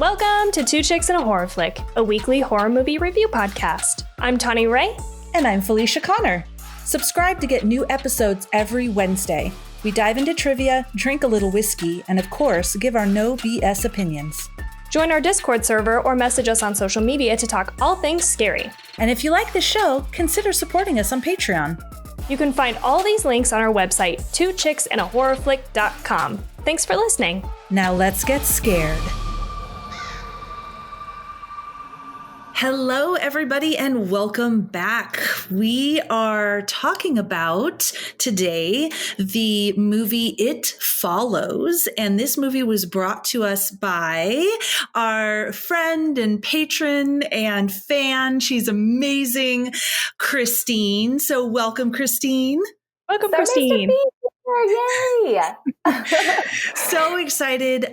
Welcome to Two Chicks and a Horror Flick, a weekly horror movie review podcast. I'm Tawny Ray. And I'm Felicia Connor. Subscribe to get new episodes every Wednesday. We dive into trivia, drink a little whiskey, and of course, give our no BS opinions. Join our Discord server or message us on social media to talk all things scary. And if you like the show, consider supporting us on Patreon. You can find all these links on our website, twochicksandahorrorflick.com. Thanks for listening. Now let's get scared. Hello, everybody, and welcome back. We are talking about today the movie It Follows, and this movie was brought to us by our friend and patron and fan. She's amazing, Christine. So welcome, Christine. Welcome, Christine. Nice Yay! So excited.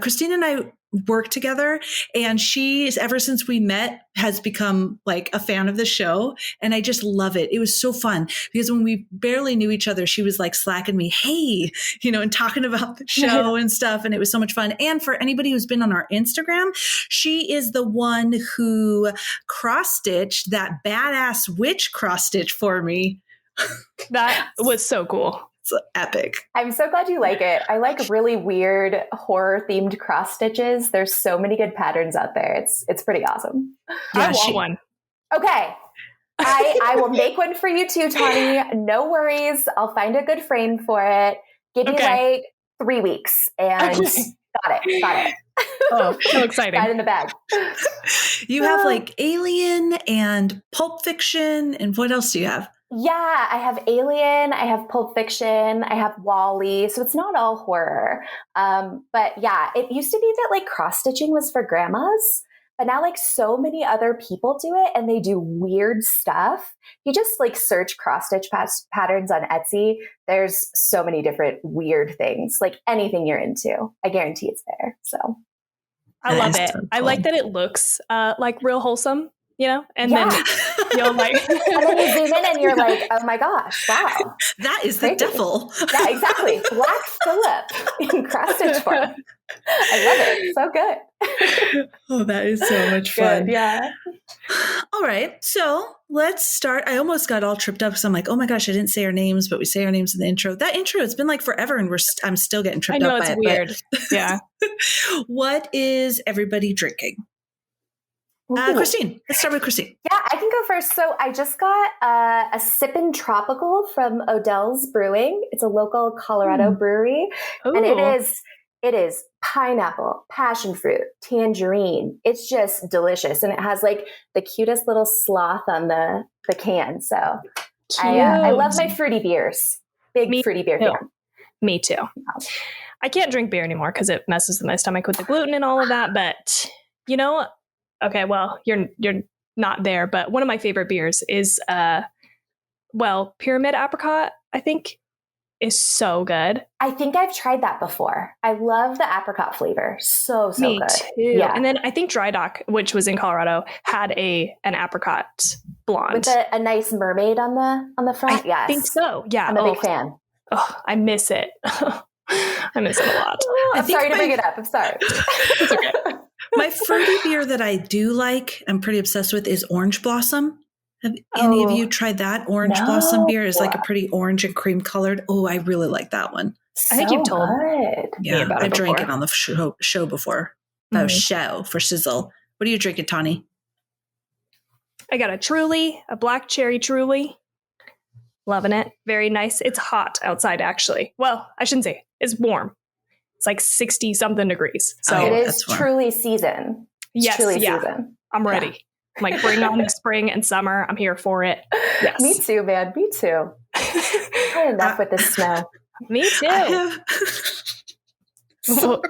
Christine and I work together, and she, ever since we met, has become like a fan of the show, and I just love it. It was so fun because when we barely knew each other, she was like slacking me, hey, and talking about the show and stuff, and it was so much fun. And for anybody who's been on our Instagram, she is the one who cross-stitched that badass witch cross-stitch for me. That was so cool. It's epic. I'm so glad you like it. I like really weird horror themed cross stitches. There's so many good patterns out there. It's pretty awesome. Yeah, I want one. Okay. I will make one for you too, Tawny. No worries. I'll find a good frame for it. Give me like 3 weeks and got it. Oh, so exciting. Got it in the bag. You have like Alien and Pulp Fiction, and what else do you have? Yeah, I have Alien, I have Pulp Fiction, I have Wall-E, so it's not all horror. But yeah, it used to be that like cross-stitching was for grandmas, but now like so many other people do it and they do weird stuff. You just like search cross-stitch patterns on Etsy. There's so many different weird things, like anything you're into. I guarantee it's there, so. I love it. I like that it looks like real wholesome. And then you'll like, and then you zoom in and you're like, oh my gosh, wow. That is the devil. Yeah, exactly. Black Phillip in cross stitch form. I love it. So good. Oh, that is so much fun. Good, yeah. All right. So let's start. I almost got all tripped up because I'm like, oh my gosh, I didn't say our names, but we say our names in the intro. That intro, it's been like forever and I'm still getting tripped up by it. I know, it's weird. Yeah. What is everybody drinking? Christine, let's start with Christine. Yeah, I can go first. So I just got a Sippin' Tropical from Odell's Brewing. It's a local Colorado brewery. Ooh. And it is pineapple, passion fruit, tangerine. It's just delicious. And it has like the cutest little sloth on the can. So I love my fruity beers. Fruity beer fan. Me too. I can't drink beer anymore because it messes with my stomach with the gluten and all of that. But okay, well, you're not there, but one of my favorite beers is, Pyramid Apricot, I think, is so good. I think I've tried that before. I love the apricot flavor. So Me good. Too. Yeah. And then I think Dry Dock, which was in Colorado, had an apricot blonde. With a nice mermaid on the front? I think so. Yeah. I'm a big fan. Oh, I miss it. I miss it a lot. I'm sorry to bring it up. I'm sorry. It's okay. My fruity beer that I do like, I'm pretty obsessed with, is Orange Blossom. Have any of you tried that? Orange Blossom beer is like a pretty orange and cream colored. Oh, I really like that one. I think you've told me about it. I drank it on the show before. Mm-hmm. Show for Sizzle. What are you drinking, Tawny? I got a Truly, a black cherry Truly. Loving it. Very nice. It's hot outside, actually. Well, I shouldn't say. It's warm. It's like 60 something degrees. So it is truly season. Yes, season. I'm ready. Yeah. I'm like, bring on the spring and summer. I'm here for it. Yes. Me too, man. Me too. Had enough with this snow. Me too. Sorry.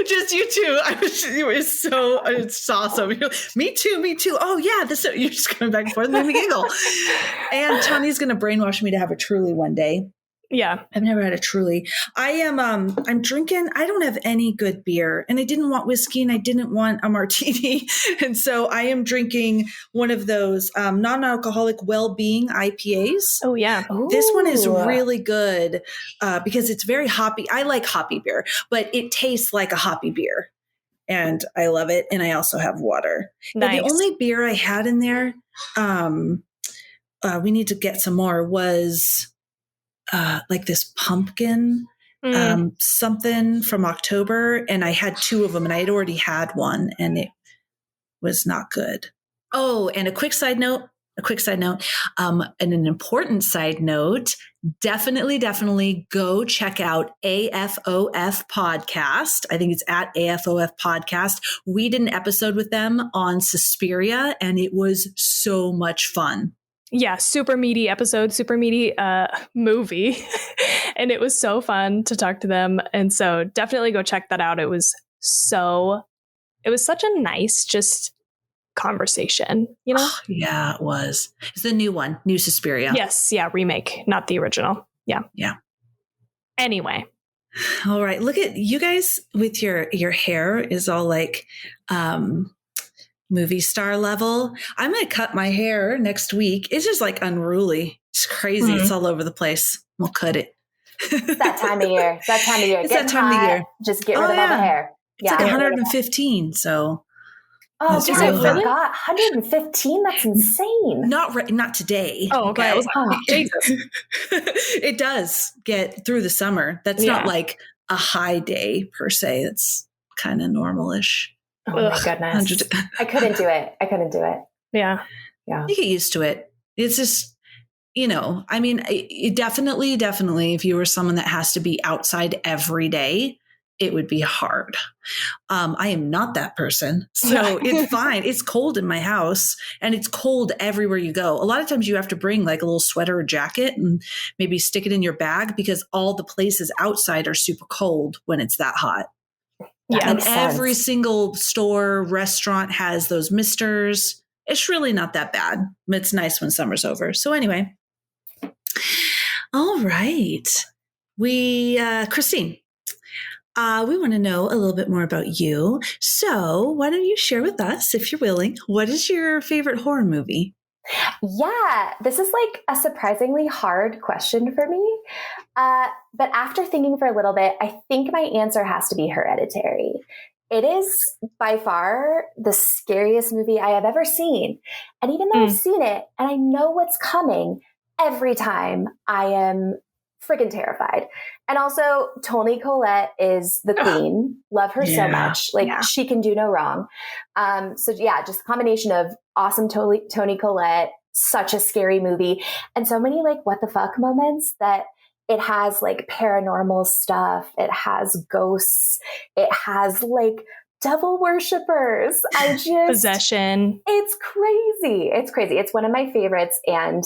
Just you two. It's awesome. Me too. Oh yeah, you're just going back and forth, made me giggle. And Tawny's going to brainwash me to have a Truly one day. Yeah. I've never had a Truly. I'm drinking, I don't have any good beer, and I didn't want whiskey and I didn't want a martini. And so I am drinking one of those non-alcoholic well-being IPAs. Oh, yeah. This one is Ooh. really good because it's very hoppy. I like hoppy beer, but it tastes like a hoppy beer. And I love it. And I also have water. Nice. Yeah, the only beer I had in there, we need to get some more, was like this pumpkin something from October. And I had 2 of them, and I had already had one, and it was not good. Oh, and a quick side note, and an important side note, definitely go check out AFOF Podcast. I think it's at AFOF Podcast. We did an episode with them on Suspiria, and it was so much fun. Yeah, super meaty episode, super meaty movie. And it was so fun to talk to them. And so definitely go check that out. It was such a nice just conversation, you know? Yeah, it was. It's the new one, new Suspiria. Yes, yeah, remake, not the original. Yeah. Yeah. Anyway. All right. Look at you guys with your hair is all like movie star level. I'm going to cut my hair next week. It's just like unruly. It's crazy. It's all over the place. We'll cut it. It's that time of year. It's that time of year. It's that time of year. Just get rid of all the hair. It's like 115. So. Oh, That's yeah, I really forgot. 115? That's insane. Not today. Oh, okay. I was like, Jesus. It does get through the summer. That's not like a high day per se. It's kind of normal-ish. Oh my goodness. I couldn't do it. Yeah. You get used to it. It's just, I mean, it definitely, if you were someone that has to be outside every day, it would be hard. I am not that person. So it's fine. It's cold in my house, and it's cold everywhere you go. A lot of times you have to bring like a little sweater or jacket and maybe stick it in your bag, because all the places outside are super cold when it's that hot. Yeah, and every single store, restaurant has those misters. It's really not that bad. It's nice when summer's over. So anyway. All right. Christine, we want to know a little bit more about you. So why don't you share with us, if you're willing, what is your favorite horror movie? Yeah, this is like a surprisingly hard question for me. But after thinking for a little bit, I think my answer has to be Hereditary. It is by far the scariest movie I have ever seen. And even though I've seen it and I know what's coming, every time I am friggin' terrified. And also, Tawny Collette is the queen. Love her so much. Like, she can do no wrong. So yeah, just a combination of awesome Tawny Collette, such a scary movie, and so many like what the fuck moments that it has, like paranormal stuff. It has ghosts. It has like devil worshippers. Possession. It's crazy. It's one of my favorites, and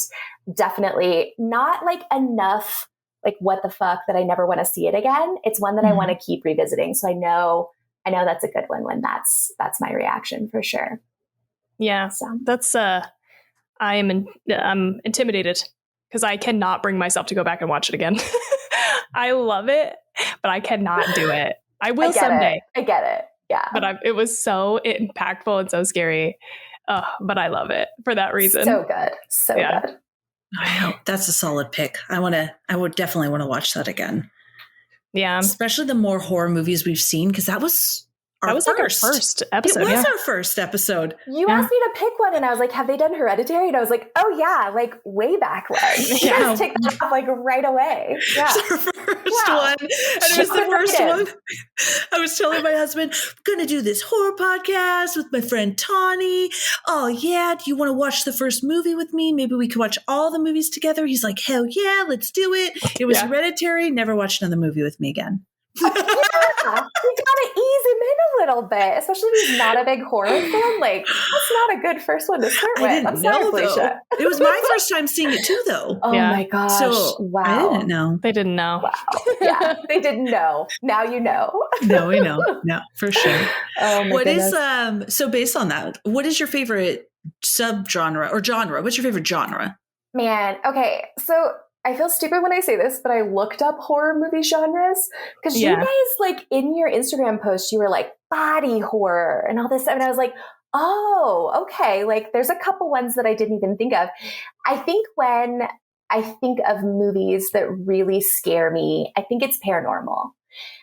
definitely not like enough like what the fuck that I never want to see it again. It's one that I want to keep revisiting. So I know that's a good one when that's my reaction for sure. Yeah. So that's I'm intimidated because I cannot bring myself to go back and watch it again. I love it, but I cannot do it. I will someday. I get it. Yeah. But it was so impactful and so scary. But I love it for that reason. So good. So good. I know. That's a solid pick. I would definitely want to watch that again. Yeah. Especially the more horror movies we've seen, because that was our first episode. It was our first episode. You asked me to pick one, and I was like, have they done Hereditary? And I was like, oh yeah, like way back when. You guys take that off like right away. Yeah. It's our first one. And it was the first one. I was telling my husband, I'm going to do this horror podcast with my friend Tawny. Oh yeah, do you want to watch the first movie with me? Maybe we could watch all the movies together. He's like, hell yeah, let's do it. It was Hereditary. Never watched another movie with me again. You gotta ease him in a little bit, especially if he's not a big horror fan. Like, that's not a good first one to start with. I'm sorry, Felicia. It was my first time seeing it too, though. Oh my gosh! So wow, I didn't know. They didn't know. Wow, yeah, they didn't know. Now you know. No, we know. No, for sure. Oh my goodness. What is so based on that? What is your favorite subgenre or genre? What's your favorite genre? Man, okay, so I feel stupid when I say this, but I looked up horror movie genres because you guys, like, in your Instagram post, you were like body horror and all this stuff. And I was like, oh, okay. Like, there's a couple ones that I didn't even think of. I think when I think of movies that really scare me, I think it's paranormal.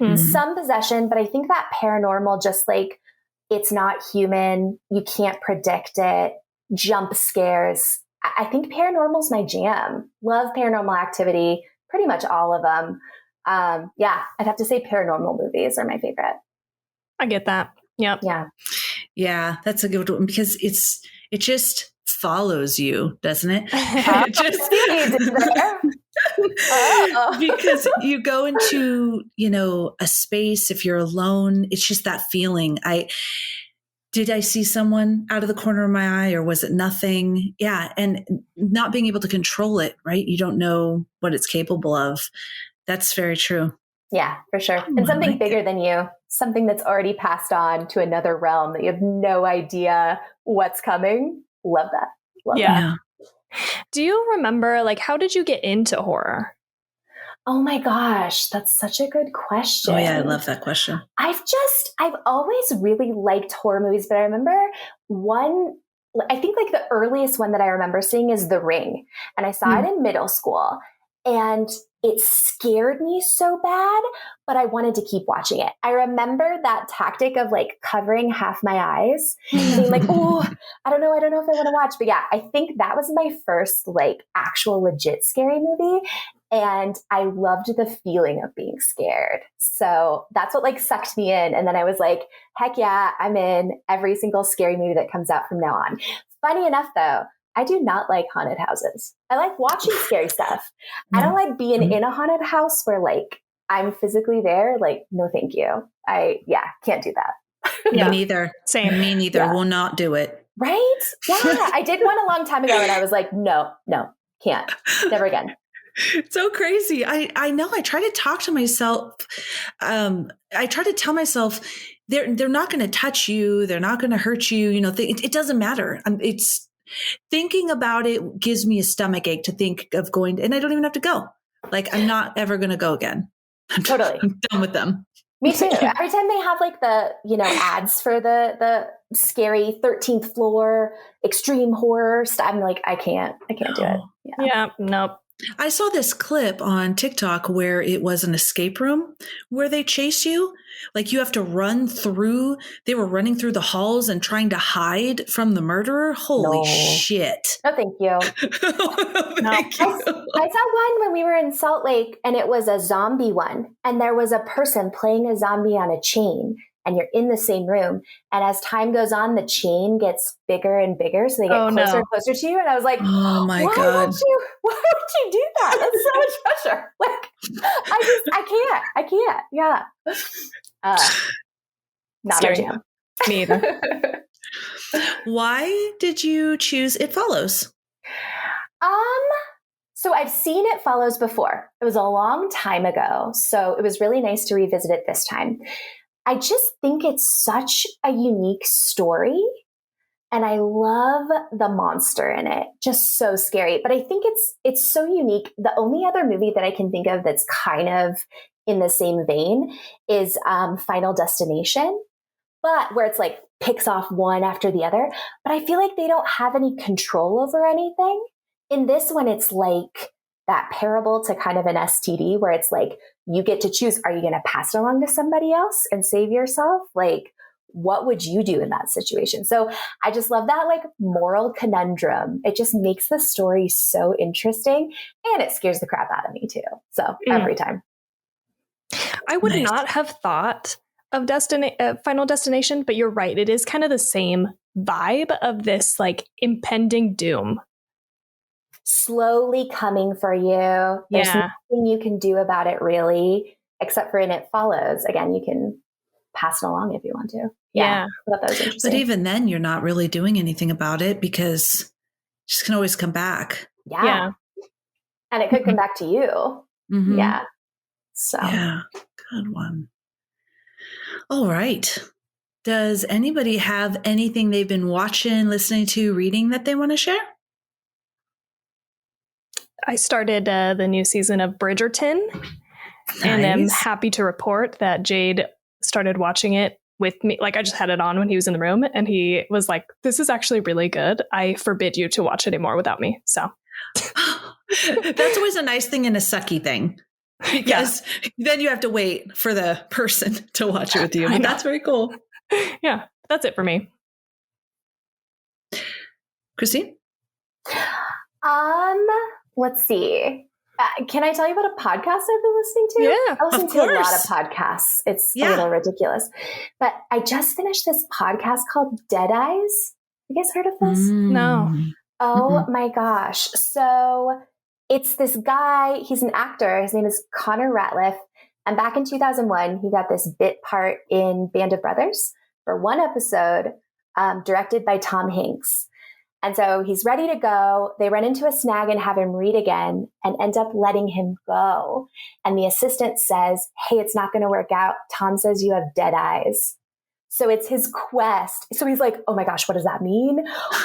Mm-hmm. Some possession, but I think that paranormal, just like, it's not human. You can't predict it. Jump scares. I think paranormal's my jam. Love Paranormal Activity. Pretty much all of them. Yeah, I'd have to say paranormal movies are my favorite. I get that. Yep. Yeah. Yeah, that's a good one because it just follows you, doesn't it? Because you go into, a space, if you're alone, it's just that feeling. Did I see someone out of the corner of my eye or was it nothing? Yeah. And not being able to control it, right? You don't know what it's capable of. That's very true. Yeah, for sure. And something bigger than you, something that's already passed on to another realm that you have no idea what's coming. Love that. Love that. Do you remember, like, how did you get into horror? Oh my gosh, that's such a good question. Oh yeah, I love that question. I've always really liked horror movies, but I remember I think like the earliest one that I remember seeing is The Ring. And I saw it in middle school and it scared me so bad, but I wanted to keep watching it. I remember that tactic of like covering half my eyes, being like, oh, I don't know if I want to watch. But yeah, I think that was my first like actual legit scary movie. And I loved the feeling of being scared. So that's what like sucked me in. And then I was like, heck yeah, I'm in every single scary movie that comes out from now on. Funny enough though, I do not like haunted houses. I like watching scary stuff. I don't like being in a haunted house where like I'm physically there. Like, no, thank you. Can't do that. Me neither. Same. Me neither. Yeah. Will not do it. Right? Yeah. I did one a long time ago and I was like, no, can't. Never again. So crazy. I know. I try to talk to myself. I try to tell myself they're not going to touch you. They're not going to hurt you. It doesn't matter. It's thinking about it gives me a stomach ache to think of going, and I don't even have to go. Like, I'm not ever going to go again. I'm done with them. Me too. Every time they have like the, ads for the scary 13th floor extreme horror stuff, I'm like, I can't do it. Yeah. Nope. I saw this clip on TikTok where it was an escape room where they chase you. Like you have to they were running through the halls and trying to hide from the murderer. Holy shit. No, thank you. Thank you. I saw one when we were in Salt Lake and it was a zombie one. And there was a person playing a zombie on a chain. And you're in the same room. And as time goes on, the chain gets bigger and bigger. So they get closer and closer to you. And I was like, oh my God. Why would you do that? That's so much pressure. Like, I can't. Yeah. Not my jam. Me either. Why did you choose It Follows? So I've seen It Follows before. It was a long time ago. So it was really nice to revisit it this time. I just think it's such a unique story and I love the monster in it. Just so scary. But I think it's so unique. The only other movie that I can think of that's kind of in the same vein is Final Destination, but where it's like picks off one after the other. But I feel like they don't have any control over anything. In this one, it's like that parable to kind of an STD where it's like, you get to choose, are you going to pass it along to somebody else and save yourself? Like, what would you do in that situation? So I just love that like moral conundrum. It just makes the story so interesting and it scares the crap out of me too. So every time. I would not have thought of Final Destination, but you're right. It is kind of the same vibe of this like impending doom. Slowly coming for you. There's nothing you can do about it really, except for in It Follows. Again, you can pass it along if you want to. Yeah. I thought that was interesting. But even then, you're not really doing anything about it because it just can always come back. Yeah. And it could come back to you. Mm-hmm. Yeah. So. Yeah. Good one. All right. Does anybody have anything they've been watching, listening to, reading that they want to share? I started the new season of Bridgerton, and I'm happy to report that Jade started watching it with me. Like, I just had it on when he was in the room, and he was like, "This is actually really good. I forbid you to watch it anymore without me." So that's always a nice thing and a sucky thing, because then you have to wait for the person to watch it with you. But that's very cool. Yeah, that's it for me. Christine? Let's see. Can I tell you about a podcast I've been listening to? Yeah, I listen to a lot of podcasts. It's a little ridiculous. But I just finished this podcast called Deadeyes. You guys heard of this? No. Oh my gosh. So it's this guy, he's an actor. His name is Connor Ratliff. And back in 2001, he got this bit part in Band of Brothers for one episode, directed by Tom Hanks. And so he's ready to go. They run into a snag and have him read again and end up letting him go. And the assistant says, "Hey, it's not going to work out. Tom says you have dead eyes." So it's his quest. So he's like, "Oh my gosh, what does that mean?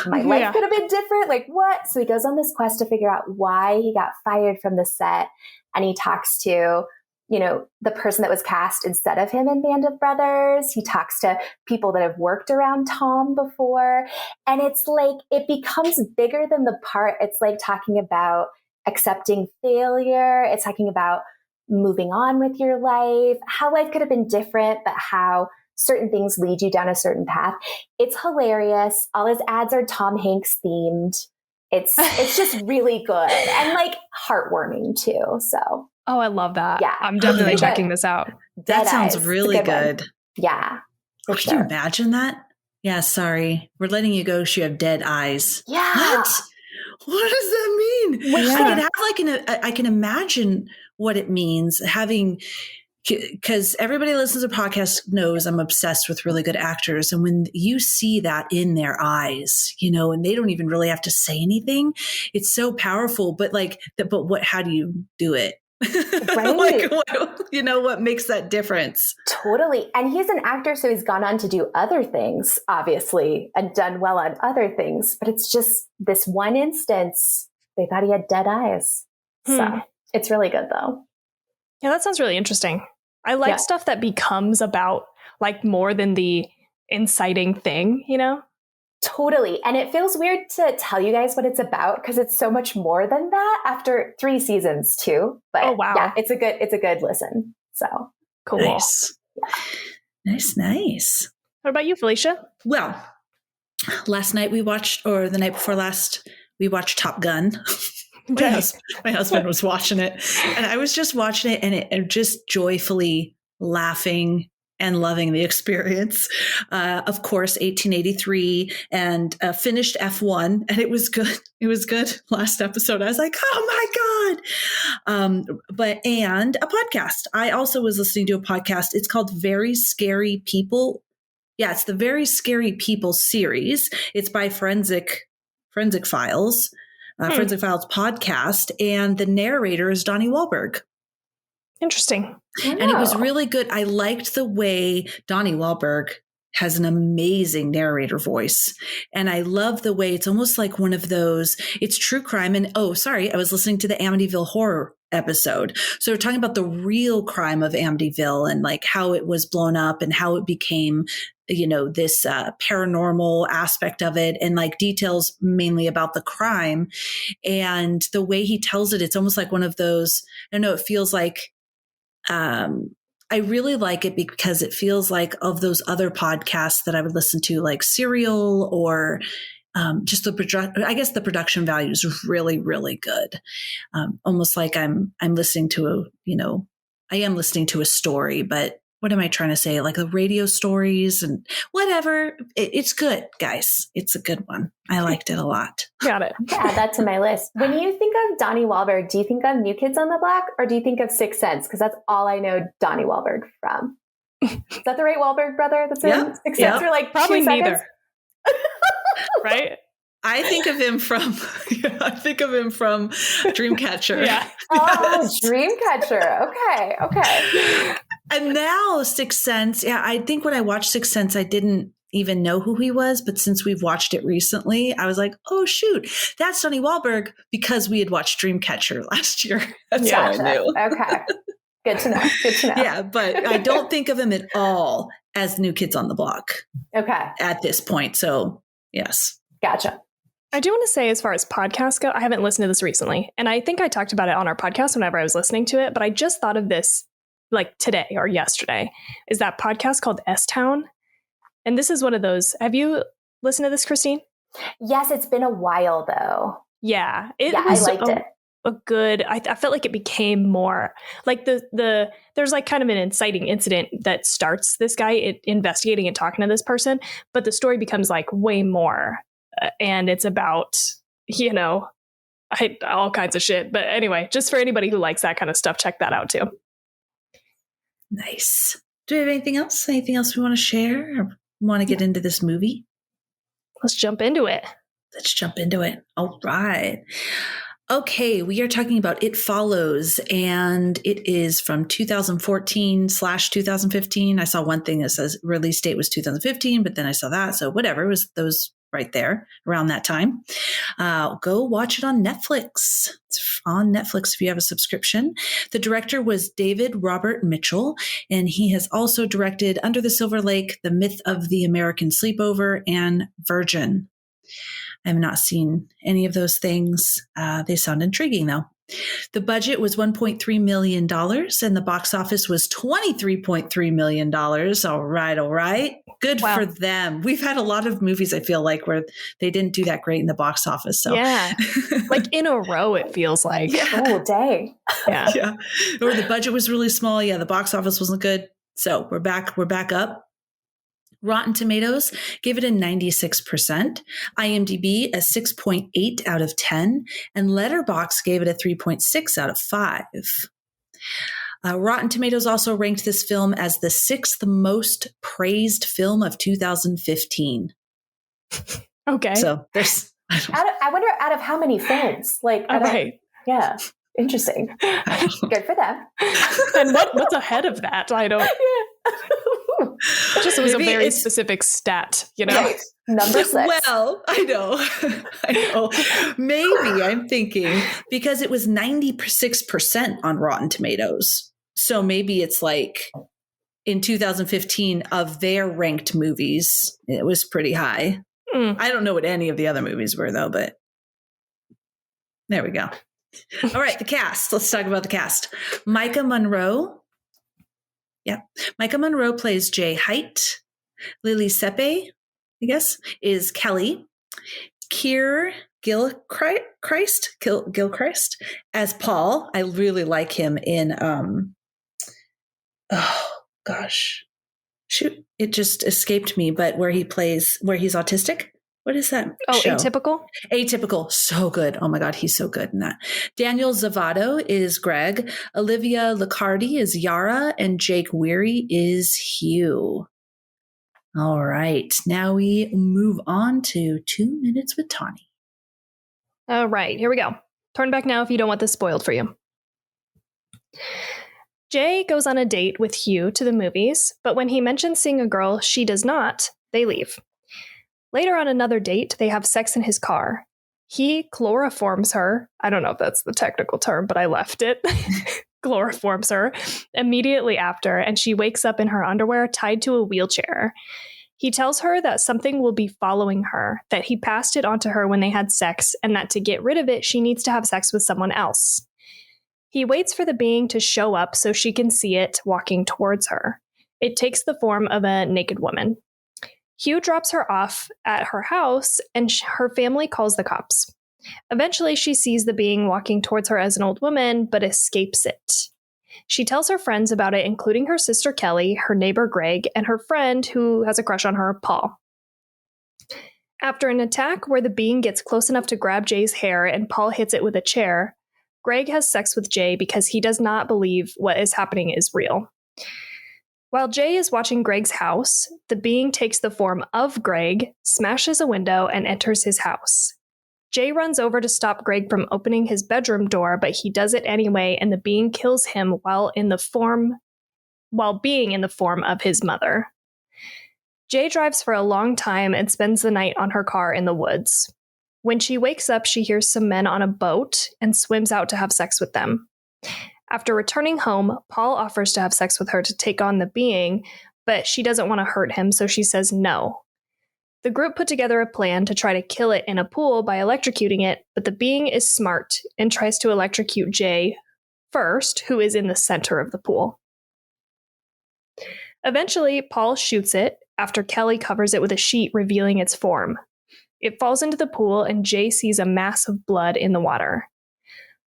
My life could have been different. Like what?" So he goes on this quest to figure out why he got fired from the set. And he talks to, the person that was cast instead of him in Band of Brothers. He talks to people that have worked around Tom before. And it's like, it becomes bigger than the part. It's like talking about accepting failure. It's talking about moving on with your life, how life could have been different, but how certain things lead you down a certain path. It's hilarious. All his ads are Tom Hanks themed. It's just really good and like heartwarming too. So. Oh, I love that. Yeah. I'm definitely checking this out. That sounds really good. Yeah. Could you imagine that? Yeah, sorry. We're letting you go. You have dead eyes. Yeah. What does that mean? Yeah. I can imagine what it means having, because everybody listens to podcasts knows I'm obsessed with really good actors. And when you see that in their eyes, and they don't even really have to say anything, it's so powerful. But how do you do it? Right. What makes that difference? Totally. And he's an actor, so he's gone on to do other things, obviously, and done well on other things. But it's just this one instance, they thought he had dead eyes. So it's really good, though. Yeah, that sounds really interesting. I like stuff that becomes about like more than the inciting thing, Totally. And it feels weird to tell you guys what it's about because it's so much more than that after 3 seasons too. But yeah, it's a good listen. So cool. Nice. Yeah. Nice. What about you, Felicia? Well, the night before last, we watched Top Gun. My husband was watching it and I was just watching it and just joyfully laughing and loving the experience. Of course, 1883 and finished F1 and it was good. It was good. Last episode, I was like, oh my God. And a podcast. I also was listening to a podcast. It's called Very Scary People. Yeah, it's the Very Scary People series. It's by Forensic Files. Forensic Files podcast, and the narrator is Donnie Wahlberg. Interesting. And it was really good. I liked the way Donnie Wahlberg has an amazing narrator voice. And I love the way it's almost like one of those, it's true crime. And I was listening to the Amityville horror episode. So we're talking about the real crime of Amityville and like how it was blown up and how it became this paranormal aspect of it and like details mainly about the crime and the way he tells it. It's almost like one of those, I don't know, it feels like, I really like it because it feels like of those other podcasts that I would listen to like Serial or just the production value is really, really good. Almost like I'm listening to I am listening to a story, but what am I trying to say? Like the radio stories and whatever. It's good, guys. It's a good one. I liked it a lot. Got it. Add that to my list. When you think of Donnie Wahlberg, do you think of New Kids on the Block or do you think of Sixth Sense? Because that's all I know Donnie Wahlberg from. Is that the Ray Wahlberg brother that's in Sixth Sense? Or like probably 2 seconds? neither. Right? I think of him from Dreamcatcher. Yeah. Oh, Dreamcatcher. Okay. And now Sixth Sense. Yeah, I think when I watched Sixth Sense, I didn't even know who he was, but since we've watched it recently, I was like, oh shoot, that's Donnie Wahlberg, because we had watched Dreamcatcher last year. That's how I knew. Okay. Good to know. Good to know. Yeah, but I don't think of him at all as New Kids on the Block. Okay. At this point. So yes. Gotcha. I do want to say, as far as podcasts go, I haven't listened to this recently. And I think I talked about it on our podcast whenever I was listening to it. But I just thought of this like today or yesterday. Is that podcast called S-Town? And this is one of those. Have you listened to this, Christine? Yes, it's been a while though. Yeah. I liked it. A good, I felt like it became more like there's like kind of an inciting incident that starts this guy investigating and talking to this person. But the story becomes like way more. And it's about, all kinds of shit. But anyway, just for anybody who likes that kind of stuff, check that out too. Nice. Do we have anything else? Anything else we want to share or want to get into this movie? Let's jump into it. All right. Okay, we are talking about It Follows, and it is from 2014/2015. I saw one thing that says release date was 2015, but then I saw that. So whatever, it was those right there around that time. Go watch it on Netflix. It's on Netflix if you have a subscription. The director was David Robert Mitchell, and he has also directed Under the Silver Lake, The Myth of the American Sleepover, and Virgin. I have not seen any of those things. They sound intriguing, though. The budget was $1.3 million, and the box office was $23.3 million. All right. Good for them. We've had a lot of movies, I feel like, where they didn't do that great in the box office. So yeah, like in a row, it feels like. Yeah. Oh, dang. Yeah. Or the budget was really small. Yeah, the box office wasn't good. So we're back up. Rotten Tomatoes gave it a 96%, IMDb a 6.8 out of 10, and Letterboxd gave it a 3.6 out of 5. Rotten Tomatoes also ranked this film as the 6th most praised film of 2015. Okay. So there's... I wonder out of how many films? Like, right. Yeah. Interesting. Good for them. And what's ahead of that? I don't... Just it was a very specific stat, Right. Number 6. Well, I know. Maybe I'm thinking because it was 96% on Rotten Tomatoes. So maybe it's like in 2015 of their ranked movies, it was pretty high. I don't know what any of the other movies were, though, but there we go. All right, the cast. Let's talk about the cast. Micah Monroe. Yeah. Micah Monroe plays Jay Height. Lily Sepe, I guess, is Kelly. Keir Gilchrist as Paul. I really like him in, shoot, it just escaped me, but where he's autistic. What is that show? Atypical? Atypical. So good. Oh my God, he's so good in that. Daniel Zavato is Greg. Olivia Liccardi is Yara. And Jake Weary is Hugh. All right. Now we move on to 2 Minutes with Tawny. All right. Here we go. Turn back now if you don't want this spoiled for you. Jay goes on a date with Hugh to the movies, but when he mentions seeing a girl she does not, they leave. Later on another date, they have sex in his car. He chloroforms her. I don't know if that's the technical term, but I left it. Chloroforms her immediately after, and she wakes up in her underwear tied to a wheelchair. He tells her that something will be following her, that he passed it on to her when they had sex, and that to get rid of it, she needs to have sex with someone else. He waits for the being to show up so she can see it walking towards her. It takes the form of a naked woman. Hugh drops her off at her house, and her family calls the cops. Eventually, she sees the being walking towards her as an old woman, but escapes it. She tells her friends about it, including her sister Kelly, her neighbor Greg, and her friend who has a crush on her, Paul. After an attack where the being gets close enough to grab Jay's hair and Paul hits it with a chair, Greg has sex with Jay because he does not believe what is happening is real. While Jay is watching Greg's house, the being takes the form of Greg, smashes a window, and enters his house. Jay runs over to stop Greg from opening his bedroom door, but he does it anyway, and the being kills him while being in the form of his mother. Jay drives for a long time and spends the night on her car in the woods. When she wakes up, she hears some men on a boat and swims out to have sex with them. After returning home, Paul offers to have sex with her to take on the being, but she doesn't want to hurt him, so she says no. The group put together a plan to try to kill it in a pool by electrocuting it, but the being is smart and tries to electrocute Jay first, who is in the center of the pool. Eventually, Paul shoots it after Kelly covers it with a sheet revealing its form. It falls into the pool and Jay sees a mass of blood in the water.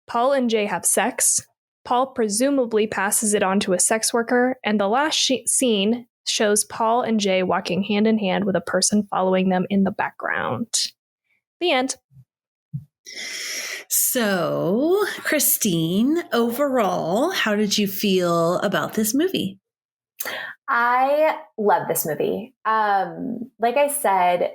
Paul and Jay have sex. Paul presumably passes it on to a sex worker, and the last scene shows Paul and Jay walking hand in hand with a person following them in the background. The end. So, Christine, overall, how did you feel about this movie? I love this movie. Like I said,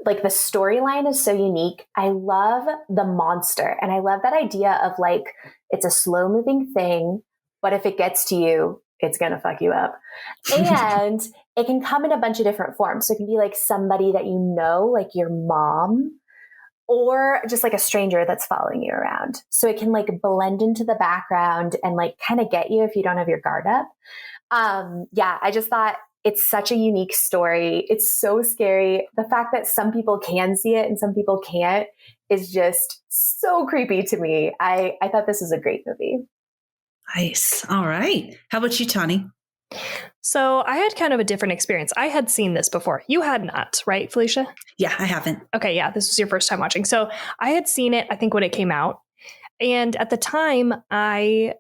like the storyline is so unique. I love the monster, and I love that idea of like, it's a slow moving thing, but if it gets to you, it's going to fuck you up. And it can come in a bunch of different forms. So it can be like somebody that you know, like your mom, or just like a stranger that's following you around. So it can like blend into the background and like kind of get you if you don't have your guard up. Yeah, I just thought it's such a unique story. It's so scary. The fact that some people can see it and some people can't is just so creepy to me. I thought this was a great movie. Nice. All right. How about you, Tawny? So I had kind of a different experience. I had seen this before. You had not, right, Felicia? Yeah, I haven't. Okay, yeah, this was your first time watching. So I had seen it, I think, when it came out. And at the time, I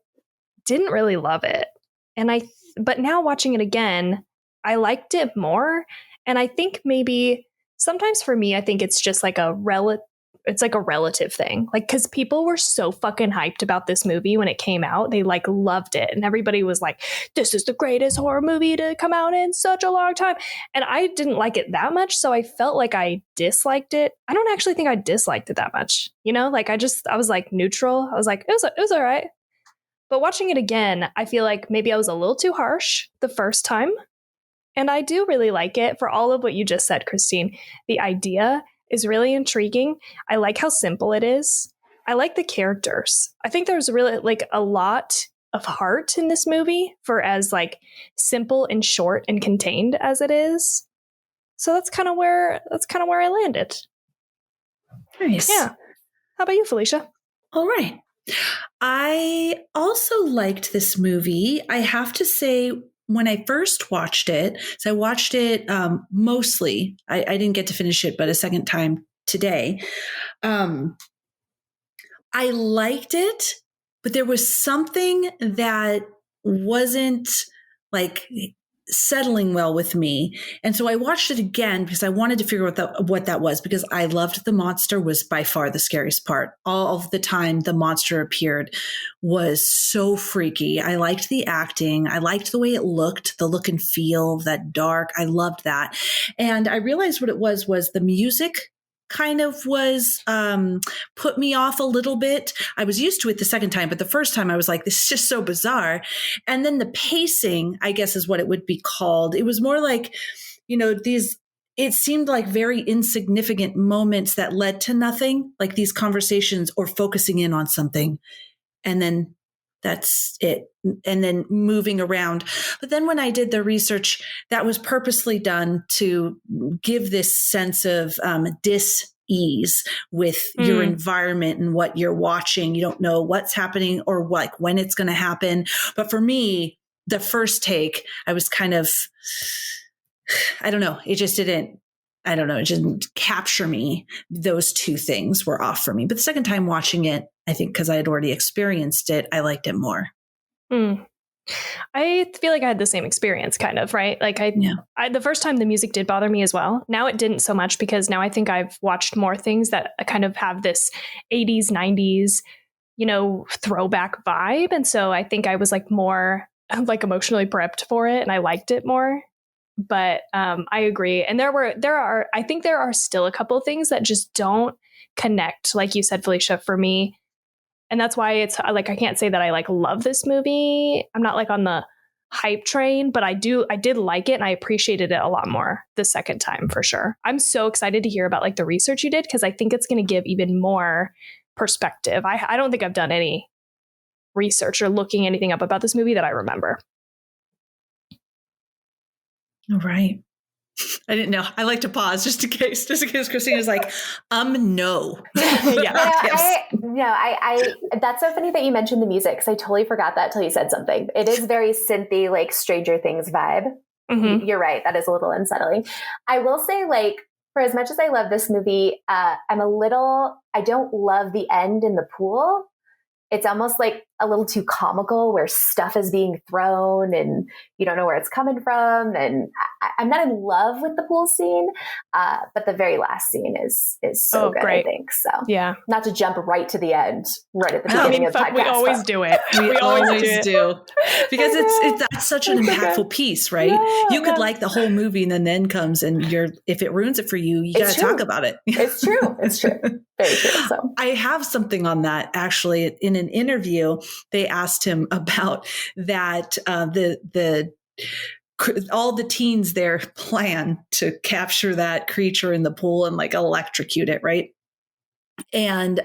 didn't really love it. But now watching it again, I liked it more. And I think maybe sometimes for me, I think it's just like a relative thing. Like, because people were so fucking hyped about this movie when it came out. They like loved it. And everybody was like, this is the greatest horror movie to come out in such a long time. And I didn't like it that much. So I felt like I disliked it. I don't actually think I disliked it that much. You know, like I was like neutral. I was like, it was all right. But watching it again, I feel like maybe I was a little too harsh the first time. And I do really like it for all of what you just said, Christine. The idea is really intriguing. I like how simple it is. I like the characters. I think there's really like a lot of heart in this movie for as like simple and short and contained as it is. So that's kind of where I landed. Nice. Yeah. How about you, Felicia? All right. I also liked this movie. I have to say, when I first watched it, so I watched it mostly. I didn't get to finish it, but a second time today. I liked it, but there was something that wasn't like settling well with me. And so I watched it again because I wanted to figure out what that was, because I loved the monster was by far the scariest part. All of the time the monster appeared was so freaky. I liked the acting. I liked the way it looked, the look and feel, that dark. I loved that. And I realized what it was the music kind of was put me off a little bit. I was used to it the second time, but the first time I was like, this is just so bizarre. And then the pacing, I guess is what it would be called. It was more like, you know, it seemed like very insignificant moments that led to nothing, like these conversations or focusing in on something. And then that's it. And then moving around. But then when I did the research, that was purposely done to give this sense of dis-ease with your environment and what you're watching. You don't know what's happening or like when it's going to happen. But for me, the first take, I was kind of, I don't know. It just didn't capture me. Those two things were off for me. But the second time watching it, I think because I had already experienced it, I liked it more. I feel like I had the same experience kind of, right? Like the first time the music did bother me as well. Now it didn't so much because now I think I've watched more things that kind of have this 80s, 90s, you know, throwback vibe. And so I think I was like more like emotionally prepped for it and I liked it more. But I agree. And I think there are still a couple of things that just don't connect, like you said, Felicia, for me. And that's why it's like, I can't say that I like love this movie. I'm not like on the hype train, but I did like it and I appreciated it a lot more the second time for sure. I'm so excited to hear about like the research you did because I think it's going to give even more perspective. I don't think I've done any research or looking anything up about this movie that I remember. All right. I didn't know. I like to pause just in case Christina's like, no. Yeah. I that's so funny that you mentioned the music because I totally forgot that till you said something. It is very synthy, like Stranger Things vibe. Mm-hmm. You're right. That is a little unsettling. I will say, like, for as much as I love this movie, I don't love the end in the pool. It's almost like a little too comical where stuff is being thrown and you don't know where it's coming from. And I'm not in love with the pool scene, but the very last scene is so good, great. I think. So yeah, not to jump right to the end, right at the beginning of the podcast. We always do it. We always do. Because that's such an impactful piece, right? Yeah, you could like the whole movie and then the end comes and if it ruins it for you, you got to talk about it. It's true. It's true. Very true. So I have something on that actually. In an interview, they asked him about that, all the teens there plan to capture that creature in the pool and like electrocute it, right? And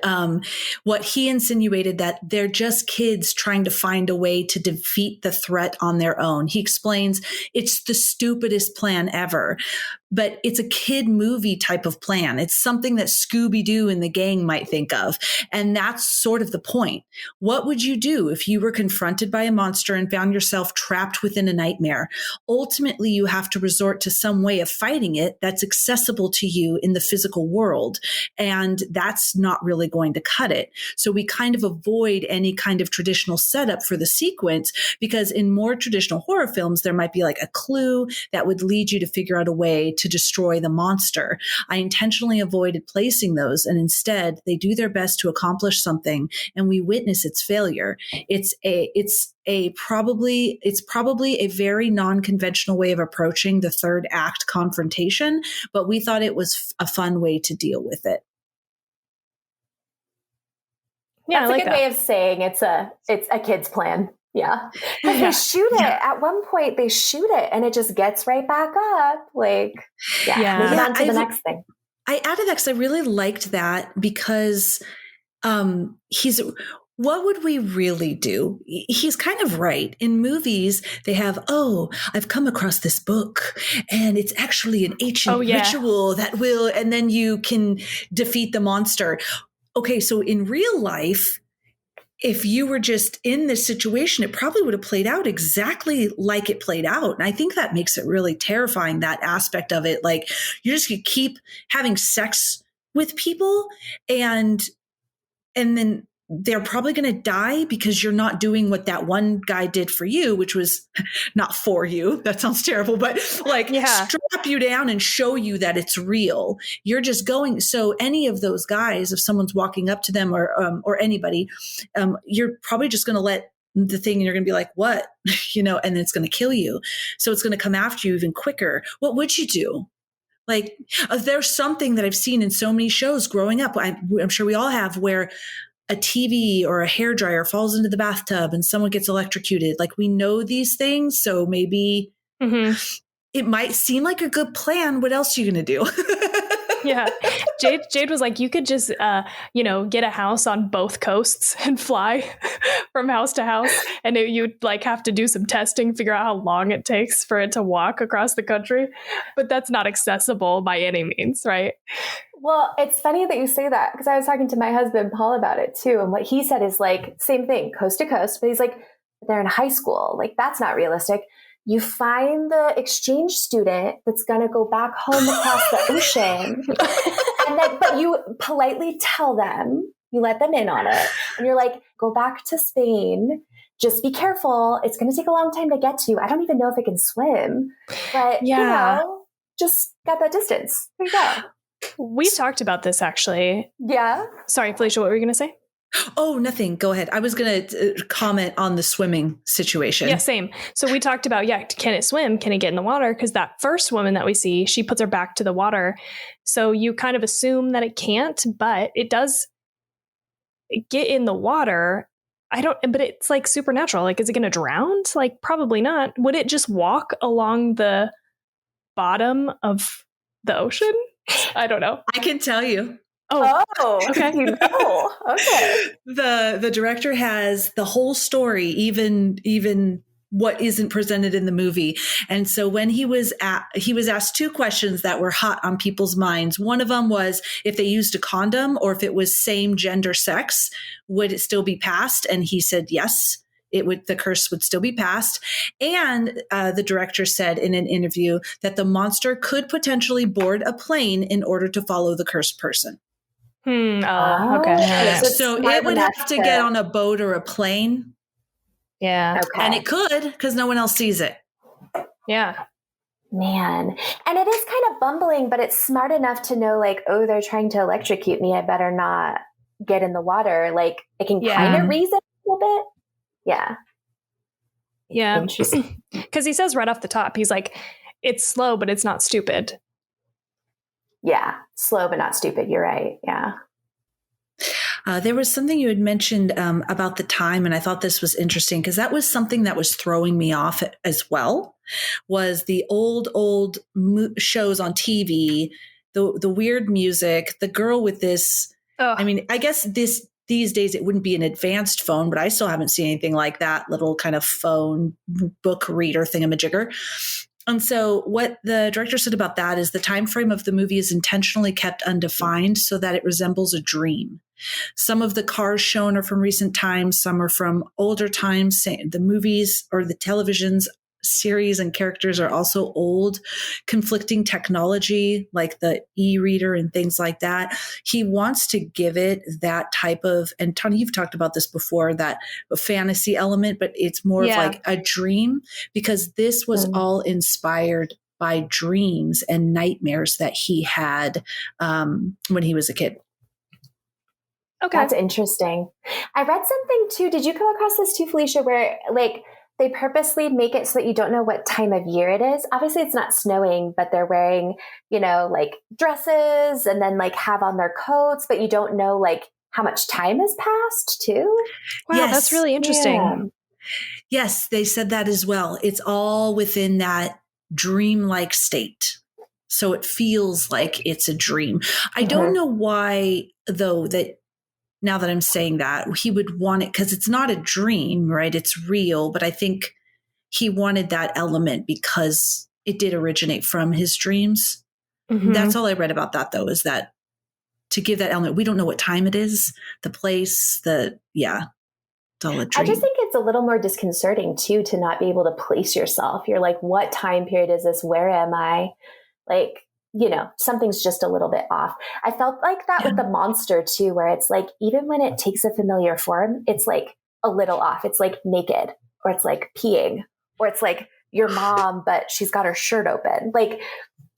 what he insinuated that they're just kids trying to find a way to defeat the threat on their own. He explains it's the stupidest plan ever, but it's a kid movie type of plan. It's something that Scooby-Doo and the gang might think of. And that's sort of the point. What would you do if you were confronted by a monster and found yourself trapped within a nightmare? Ultimately, you have to resort to some way of fighting it that's accessible to you in the physical world. And that's not really going to cut it. So we kind of avoid any kind of traditional setup for the sequence because in more traditional horror films, there might be like a clue that would lead you to figure out a way to destroy the monster. I intentionally avoided placing those, and instead they do their best to accomplish something, and we witness its failure. It's probably a very non-conventional way of approaching the third act confrontation, but we thought it was a fun way to deal with it. Yeah, that's a good way of saying it's a kid's plan. Yeah. Because they shoot it. At one point, they shoot it and it just gets right back up. Like, moving on to the next thing. I added that because I really liked that because what would we really do? He's kind of right. In movies, they have, I've come across this book and it's actually an ancient ritual that will, and then you can defeat the monster. Okay, so in real life, if you were just in this situation, it probably would have played out exactly like it played out. And I think that makes it really terrifying, that aspect of it. Like you're just going to keep having sex with people and then they're probably going to die because you're not doing what that one guy did for you, which was not for you. That sounds terrible, but like strap you down and show you that it's real. You're just going. So any of those guys, if someone's walking up to them or anybody, you're probably just going to let the thing and you're going to be like, what, and then it's going to kill you. So it's going to come after you even quicker. What would you do? Like there's something that I've seen in so many shows growing up. I'm sure we all have where a TV or a hairdryer falls into the bathtub and someone gets electrocuted. Like we know these things. So maybe it might seem like a good plan. What else are you going to do? Yeah. Jade was like, you could just, get a house on both coasts and fly from house to house. And you'd like have to do some testing, figure out how long it takes for it to walk across the country. But that's not accessible by any means, right? Well, it's funny that you say that because I was talking to my husband, Paul, about it too. And what he said is like, same thing, coast to coast. But he's like, they're in high school. Like, that's not realistic. You find the exchange student that's going to go back home across the ocean. But you politely tell them, you let them in on it. And you're like, go back to Spain. Just be careful. It's going to take a long time to get to you. I don't even know if it can swim. But, just got that distance. There you go. We talked about this actually. Yeah. Sorry, Felicia, what were you going to say? Oh, nothing. Go ahead. I was going to comment on the swimming situation. Yeah, same. So we talked about, can it swim? Can it get in the water? Because that first woman that we see, she puts her back to the water. So you kind of assume that it can't, but it does get in the water. but it's like supernatural. Like, is it going to drown? Like, probably not. Would it just walk along the bottom of the ocean? I don't know. I can tell you. Oh, okay. You know. Okay. The director has the whole story, even what isn't presented in the movie. And so when he was asked two questions that were hot on people's minds. One of them was if they used a condom or if it was same gender sex, would it still be passed? And he said yes. The curse would still be passed. And the director said in an interview that the monster could potentially board a plane in order to follow the cursed person. Okay. So it would have to get on a boat or a plane. Yeah. Okay. And it could, because no one else sees it. Yeah. Man. And it is kind of bumbling, but it's smart enough to know, like, oh, they're trying to electrocute me. I better not get in the water. Like, it can kind of reason a little bit. Yeah. Yeah. Interesting. Because he says right off the top, he's like, it's slow, but it's not stupid. Yeah. Slow, but not stupid. You're right. Yeah. There was something you had mentioned about the time, and I thought this was interesting because that was something that was throwing me off as well, was the old shows on TV, the weird music, the girl with this. Oh. I mean, I guess these days it wouldn't be an advanced phone, but I still haven't seen anything like that little kind of phone book reader thingamajigger. And so what the director said about that is the time frame of the movie is intentionally kept undefined so that it resembles a dream. Some of the cars shown are from recent times. Some are from older times. The movies or the televisions series and characters are also old, conflicting technology like the e-reader and things like that. He wants to give it that type of, and Tawny, you've talked about this before, that fantasy element, but it's more of like a dream, because this was all inspired by dreams and nightmares that he had when he was a kid. Okay. That's interesting. I read something too. Did you come across this too, Felicia, where like they purposely make it so that you don't know what time of year it is? Obviously it's not snowing, but they're wearing, like dresses and then like have on their coats, but you don't know like how much time has passed too. Wow, yes. That's really interesting. Yeah. Yes, they said that as well. It's all within that dreamlike state. So it feels like it's a dream. I don't know why, though, that now that I'm saying that, he would want it because it's not a dream, right? It's real. But I think he wanted that element because it did originate from his dreams. Mm-hmm. That's all I read about that, though, is that to give that element, we don't know what time it is, the place, it's all a dream. I just think it's a little more disconcerting, too, to not be able to place yourself. You're like, what time period is this? Where am I? Like, something's just a little bit off. I felt like that with the monster too, where it's like, even when it takes a familiar form, it's like a little off. It's like naked, or it's like peeing, or it's like your mom, but she's got her shirt open. Like,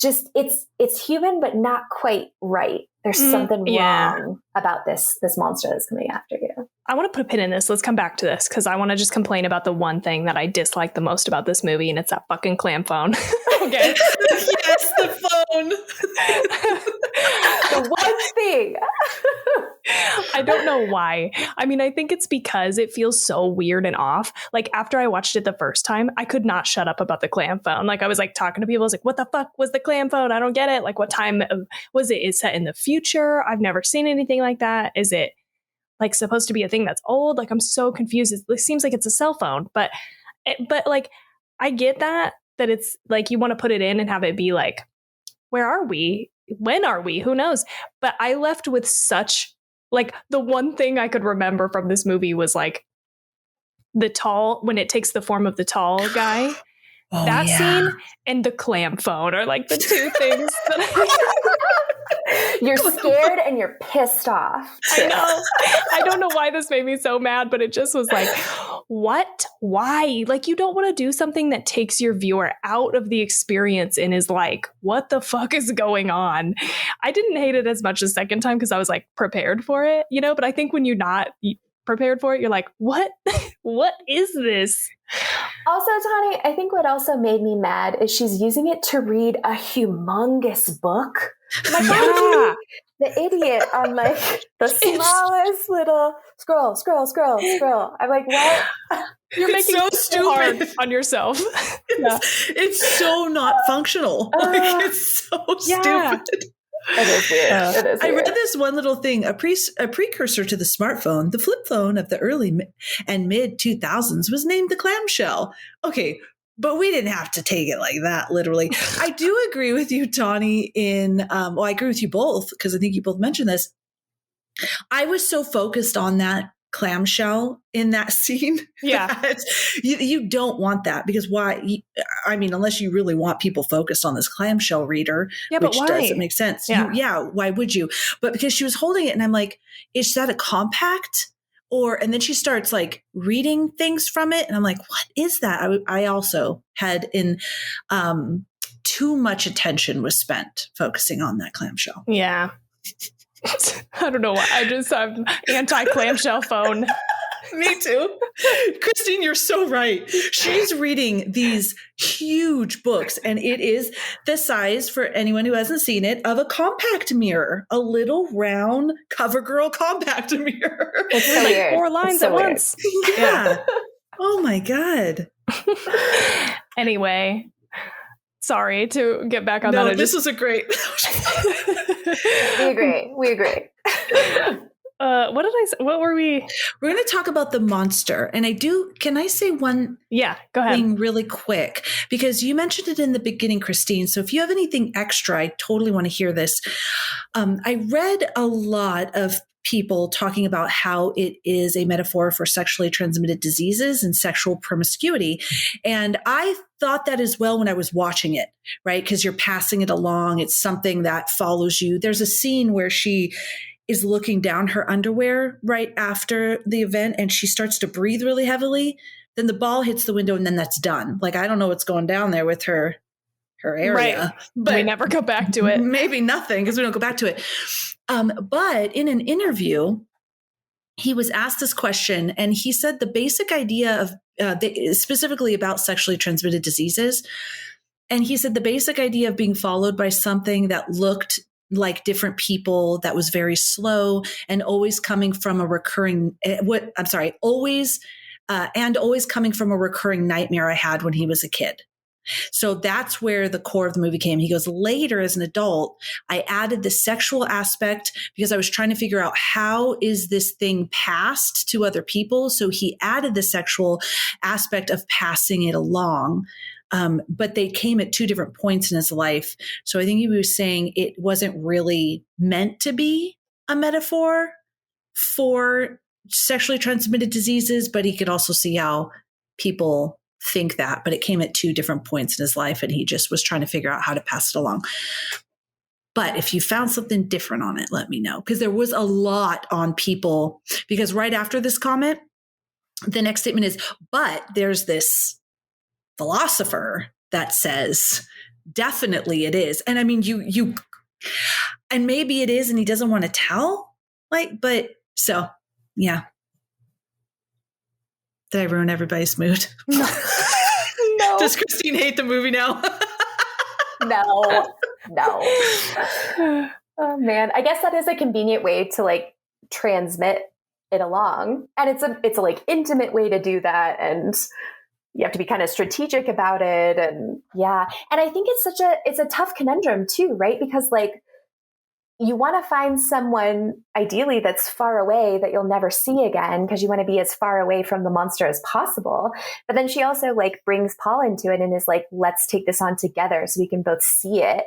just, it's human, but not quite right. There's something wrong about this monster that's coming after you. I want to put a pin in this. Let's come back to this because I want to just complain about the one thing that I dislike the most about this movie, and it's that fucking clam phone. Okay. Yes, the phone. The one thing. I don't know why. I mean, I think it's because it feels so weird and off. Like, after I watched it the first time, I could not shut up about the clam phone. Like, I was like talking to people. I was like, what the fuck was the clam phone? I don't get it. Like, what time was it? Is set in the future? I've never seen anything like that. Is it like supposed to be a thing that's old? Like, I'm so confused. It seems like it's a cell phone, but like, I get that it's like you want to put it in and have it be like, where are we? When are we? Who knows? But I left with such, like, the one thing I could remember from this movie was like when it takes the form of the tall guy. That scene and the clam phone are like the two things that You're scared and you're pissed off. I know. I don't know why this made me so mad, but it just was like, what? Why? Like, you don't want to do something that takes your viewer out of the experience and is like, what the fuck is going on? I didn't hate it as much the second time because I was like prepared for it, but I think when you're not prepared for it, you're like, what? What is this? Also, Tawny, I think what also made me mad is she's using it to read a humongous book. My God, the idiot on like the smallest little scroll. I'm like, what? You're making so it so hard stupid on yourself. It's so not functional. Like, it's so stupid. It is weird. I read this one little thing, a precursor to the smartphone, the flip phone of the early and mid 2000s was named the clamshell. Okay, but we didn't have to take it like that, literally. I do agree with you, Tawny, I agree with you both, because I think you both mentioned this. I was so focused on that clamshell in that scene. Yeah. You don't want that, because why? I mean, unless you really want people focused on this clamshell reader, but why? Doesn't make sense. Yeah. Why would you? But because she was holding it and I'm like, is that a compact? And then she starts like reading things from it. And I'm like, what is that? I also had too much attention was spent focusing on that clamshell. Yeah. I don't know why. I'm anti-clamshell phone. Me too. Christine, you're so right. She's reading these huge books, and it is the size, for anyone who hasn't seen it, of a compact mirror, a little round CoverGirl compact mirror. It's so like weird. 4 lines so at weird. once. Yeah. Oh my God. Anyway, sorry to get back on that. No, this was a great. We agree. What did I say? What were we? We're going to talk about the monster. And can I say one go ahead. thing really quick? Because you mentioned it in the beginning, Christine. So if you have anything extra, I totally want to hear this. I read a lot of people talking about how it is a metaphor for sexually transmitted diseases and sexual promiscuity. And I thought that as well when I was watching it, right? Because you're passing it along. It's something that follows you. There's a scene where she is looking down her underwear right after the event and she starts to breathe really heavily. Then the ball hits the window and then that's done. Like, I don't know what's going down there with her area. Right. But we never go back to it. Maybe nothing, because we don't go back to it. But in an interview, he was asked this question and he said the basic idea of specifically about sexually transmitted diseases. And he said the basic idea of being followed by something that looked like different people, that was very slow and always coming from a recurring, always coming from a recurring nightmare I had when he was a kid. So that's where the core of the movie came. He goes, later as an adult, I added the sexual aspect because I was trying to figure out how is this thing passed to other people. So he added the sexual aspect of passing it along. But they came at 2 different points in his life. So I think he was saying it wasn't really meant to be a metaphor for sexually transmitted diseases, but he could also see how people think that, but it came at 2 different points in his life and he just was trying to figure out how to pass it along. But if you found something different on it, let me know. Because there was a lot on people, because right after this comment, the next statement is, but there's this philosopher that says, definitely it is. And I mean, you, and maybe it is, and he doesn't want to tell, yeah. Did I ruin everybody's mood? No. Does Christine hate the movie now? No. Oh man. I guess that is a convenient way to like transmit it along. And it's a like intimate way to do that. And you have to be kind of strategic about it. And yeah. And I think it's a tough conundrum too, right? Because like, you want to find someone ideally that's far away that you'll never see again, because you want to be as far away from the monster as possible. But then she also like brings Paul into it and is like, let's take this on together so we can both see it.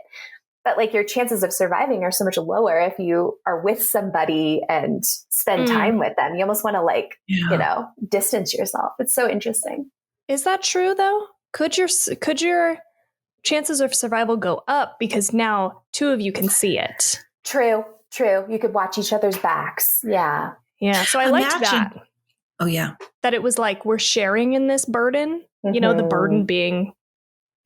But like your chances of surviving are so much lower if you are with somebody and spend time with them. You almost want to like, distance yourself. It's so interesting. Is that true though? Could your chances of survival go up because now 2 of you can see it? True. You could watch each other's backs. Yeah. So I liked that. Oh yeah. That it was like we're sharing in this burden, the burden being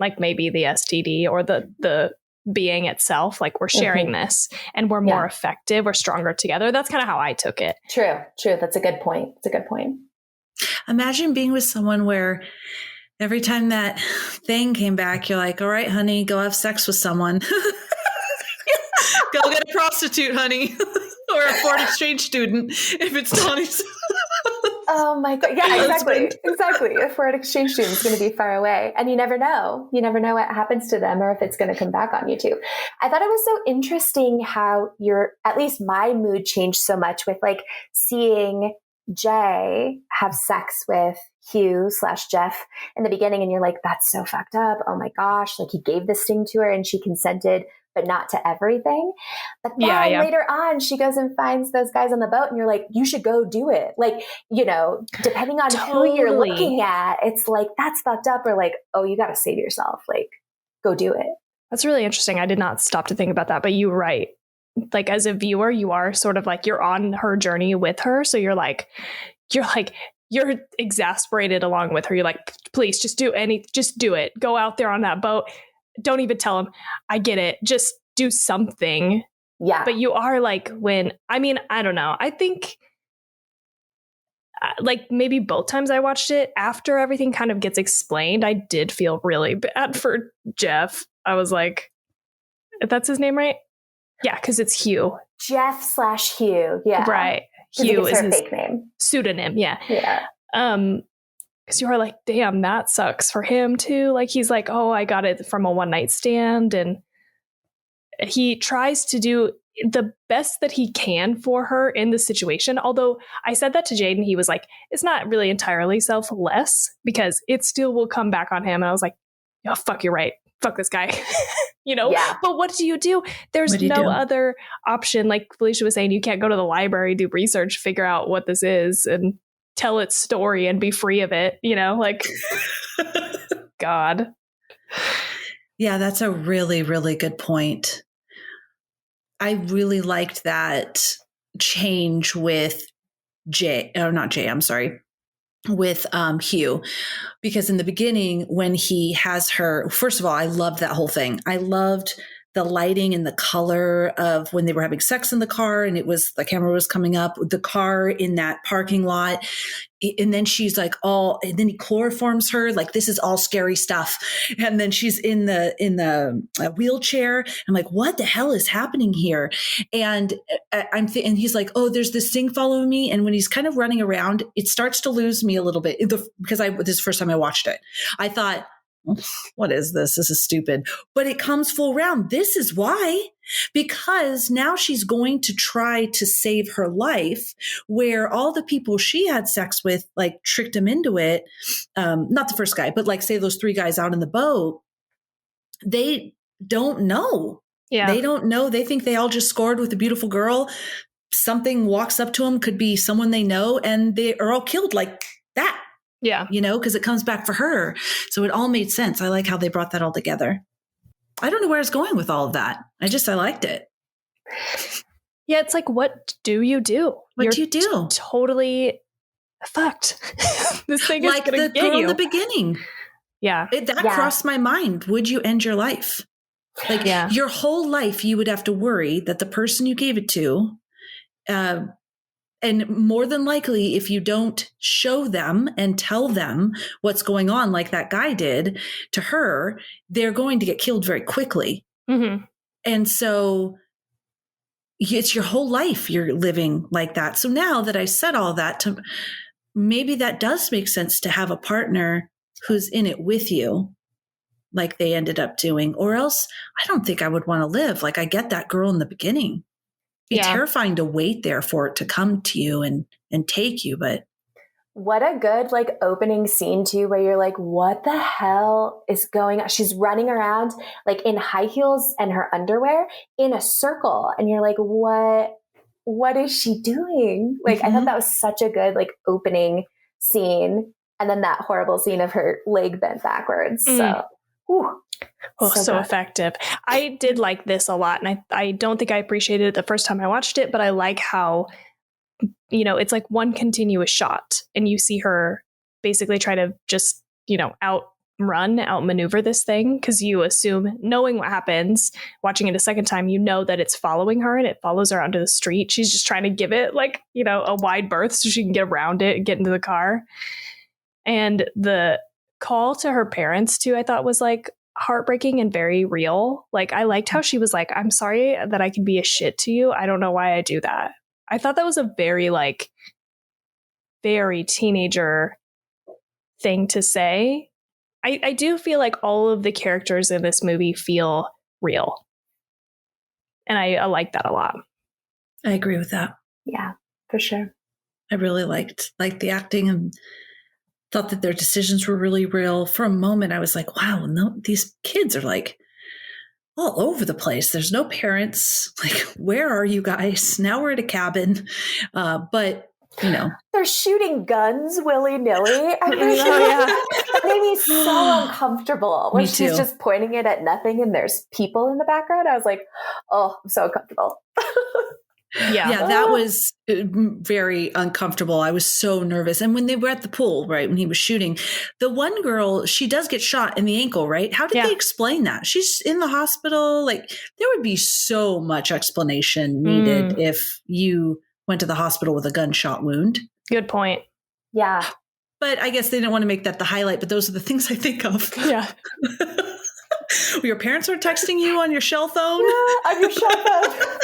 like maybe the STD or the being itself, like we're sharing this and we're more effective, we're stronger together. That's kind of how I took it. True. That's a good point. Imagine being with someone where every time that thing came back, you're like, all right, honey, go have sex with someone. Go get a prostitute, honey, or a foreign exchange student if it's Tawny's. Oh my God. Yeah, exactly. A foreign exchange student is going to be far away. And you never know. You never know what happens to them or if it's going to come back on you too. I thought it was so interesting how at least my mood changed so much with like seeing Jay have sex with Hugh/Jeff in the beginning. And you're like, that's so fucked up. Oh my gosh. Like he gave this thing to her and she consented, but not to everything. But then later on, she goes and finds those guys on the boat and you're like, you should go do it. Like, you know, depending on who you're looking at, it's like, that's fucked up. Or like, oh, you got to save yourself. Like, go do it. That's really interesting. I did not stop to think about that, but you were right. Like as a viewer, you are sort of like, you're on her journey with her. So you're exasperated along with her. You're like, please just do it. Go out there on that boat. Don't even tell him. I get it. Just do something. Yeah. But you are like I don't know. I think like maybe both times I watched it after everything kind of gets explained, I did feel really bad for Jeff. I was like, that's his name, right? Yeah. Cause it's Hugh. Jeff/Hugh. Yeah. Right. Hugh is his fake name. Pseudonym. Yeah. Yeah. Because you are like, damn, that sucks for him too. Like he's like, oh, I got it from a one night stand. And he tries to do the best that he can for her in the situation. Although I said that to Jaden, he was like, it's not really entirely selfless because it still will come back on him. And I was like, oh, fuck, you're right. Fuck this guy. You know, But what do? There's no other option. Like Felicia was saying, you can't go to the library, do research, figure out what this is and tell its story and be free of it, you know, like God. Yeah, that's a really, really good point. I really liked that change with with Hugh, because in the beginning when he has her, first of all, I loved that whole thing. I loved the lighting and the color of when they were having sex in the car and the camera was coming up with the car in that parking lot. And then she's like and then he chloroforms her, like this is all scary stuff. And then she's in the wheelchair. I'm like, what the hell is happening here? And and he's like, oh, there's this thing following me. And when he's kind of running around, it starts to lose me a little bit because this is the first time I watched it. I thought, what is this? This is stupid. But it comes full round. This is why. Because now she's going to try to save her life, where all the people she had sex with, like, tricked him into it. Not the first guy, but like say those 3 guys out in the boat, they don't know. Yeah. They don't know. They think they all just scored with a beautiful girl. Something walks up to them, could be someone they know, and they are all killed like that. Yeah. You know, because it comes back for her. So it all made sense. I like how they brought that all together. I don't know where it's going with all of that. I liked it. Yeah, it's like, what do you do? What do you do? Totally fucked. This thing is like going to the get girl you. in the beginning. Yeah. That crossed my mind. Would you end your life? Like your whole life, you would have to worry that the person you gave it to, and more than likely, if you don't show them and tell them what's going on, like that guy did to her, they're going to get killed very quickly. Mm-hmm. And so it's your whole life you're living like that. So now that I said all that, maybe that does make sense to have a partner who's in it with you, like they ended up doing, or else I don't think I would want to live. Like I get that girl in the beginning. Be terrifying to wait there for it to come to you and take you. But what a good like opening scene too, where you're like, what the hell is going on? She's running around like in high heels and her underwear in a circle. And you're like, what is she doing? Like, I thought that was such a good like opening scene. And then that horrible scene of her leg bent backwards. So, whew. Oh, so effective. I did like this a lot. And I don't think I appreciated it the first time I watched it, but I like how, you know, it's like one continuous shot and you see her basically try to just, you know, outmaneuver this thing. Cause you assume, knowing what happens, watching it a second time, you know that it's following her and it follows her onto the street. She's just trying to give it like, you know, a wide berth so she can get around it and get into the car. And the call to her parents too, I thought was like heartbreaking and very real. Like, I liked how she was like, I'm sorry that I can be a shit to you. I don't know why I do that. I thought that was a very, like, very teenager thing to say. I do feel like all of the characters in this movie feel real. And I like that a lot. I agree with that. Yeah, for sure. I really liked the acting and thought that their decisions were really real. For a moment, I was like, wow, no, these kids are like all over the place. There's no parents. Like, where are you guys? Now we're at a cabin. But, you know. They're shooting guns willy-nilly. That made me so uncomfortable. When she's just pointing it at nothing and there's people in the background. I was like, oh, I'm so uncomfortable. Yeah, that was very uncomfortable. I was so nervous. And when they were at the pool, right, when he was shooting, the one girl, she does get shot in the ankle, right? How did they explain that? She's in the hospital. Like, there would be so much explanation needed if you went to the hospital with a gunshot wound. Good point. Yeah. But I guess they didn't want to make that the highlight, but those are the things I think of. Yeah. Your parents are texting you on your cell phone? Yeah, on your cell phone.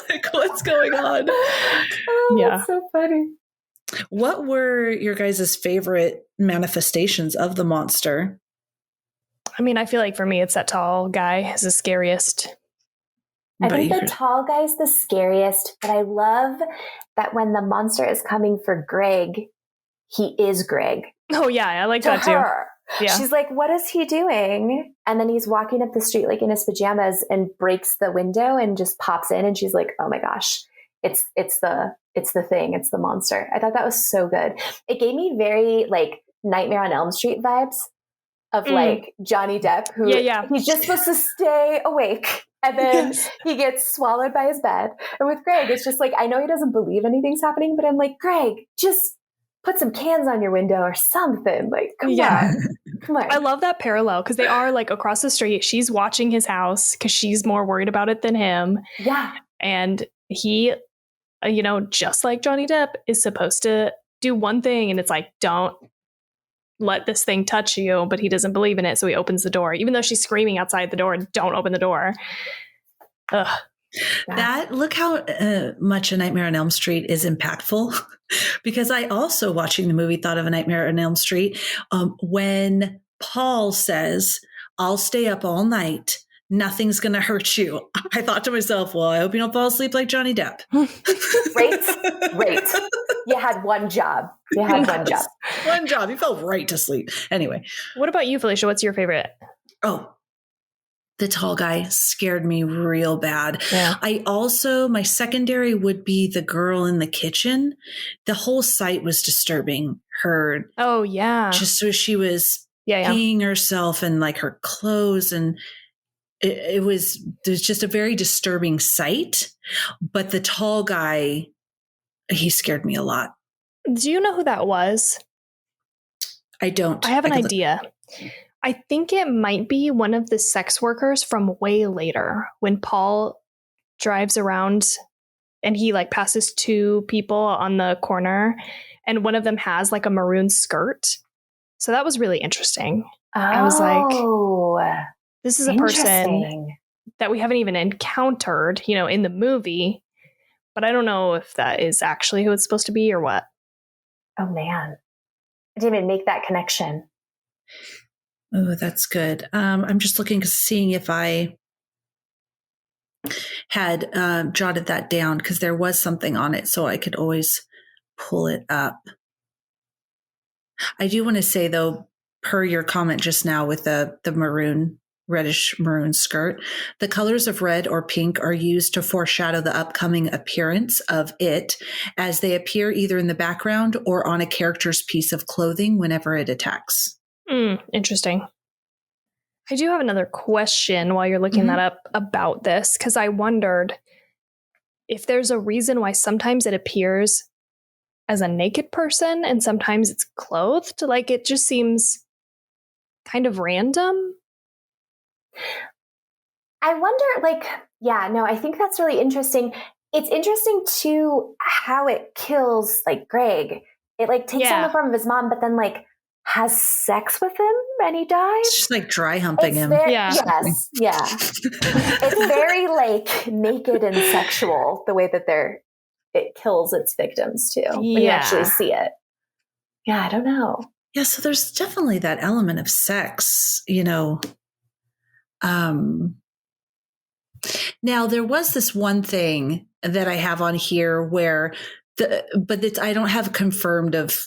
Like, what's going on? Oh, yeah. That's so funny. What were your guys' favorite manifestations of the monster? I mean, I feel like for me, it's that tall guy is the scariest. I think the tall guy's the scariest, but I love that when the monster is coming for Greg, he is Greg. Oh, yeah. I like that too. Yeah. She's like, what is he doing? And then he's walking up the street like in his pajamas and breaks the window and just pops in. And she's like, oh my gosh, it's the thing. It's the monster. I thought that was so good. It gave me very like Nightmare on Elm Street vibes of like Johnny Depp, who he's just supposed to stay awake. And then he gets swallowed by his bed. And with Greg, it's just like, I know he doesn't believe anything's happening, but I'm like, Greg, just put some cans on your window or something. Like, come on. I love that parallel because they are like across the street. She's watching his house because she's more worried about it than him. Yeah. And he, just like Johnny Depp, is supposed to do one thing. And it's like, don't let this thing touch you. But he doesn't believe in it. So he opens the door, even though she's screaming outside the door, don't open the door. Ugh. Look how much A Nightmare on Elm Street is impactful. Because I also, watching the movie, thought of A Nightmare on Elm Street when Paul says, I'll stay up all night. Nothing's going to hurt you. I thought to myself, well, I hope you don't fall asleep like Johnny Depp. Right. You had one job. One job. You fell right to sleep. Anyway. What about you, Felicia? What's your favorite? Oh, the tall guy scared me real bad. Yeah. My secondary would be the girl in the kitchen. The whole sight was disturbing. Her. Oh, yeah. Just so she was peeing herself and like her clothes. And there's just a very disturbing sight. But the tall guy, he scared me a lot. Do you know who that was? I don't. I have an idea. I think it might be one of the sex workers from way later when Paul drives around and he like passes two people on the corner and one of them has like a maroon skirt. So that was really interesting. I was like, this is a person that we haven't even encountered, in the movie, but I don't know if that is actually who it's supposed to be or what. Oh man. I didn't even make that connection. Oh, that's good. I'm just seeing if I had jotted that down because there was something on it, so I could always pull it up. I do want to say, though, per your comment just now with the reddish maroon skirt, the colors of red or pink are used to foreshadow the upcoming appearance of it as they appear either in the background or on a character's piece of clothing whenever it attacks. Interesting. I do have another question while you're looking that up about this, because I wondered if there's a reason why sometimes it appears as a naked person and sometimes it's clothed. Like, it just seems kind of random. I wonder, I think that's really interesting. It's interesting too how it kills like Greg. It like takes on the form of his mom, but then like has sex with him and he dies. It's just like dry humping him. Yes. Yeah. It's very like naked and sexual the way that it kills its victims too. When you actually see it. Yeah. I don't know. Yeah. So there's definitely that element of sex, now there was this one thing that I have on here where I don't have confirmed of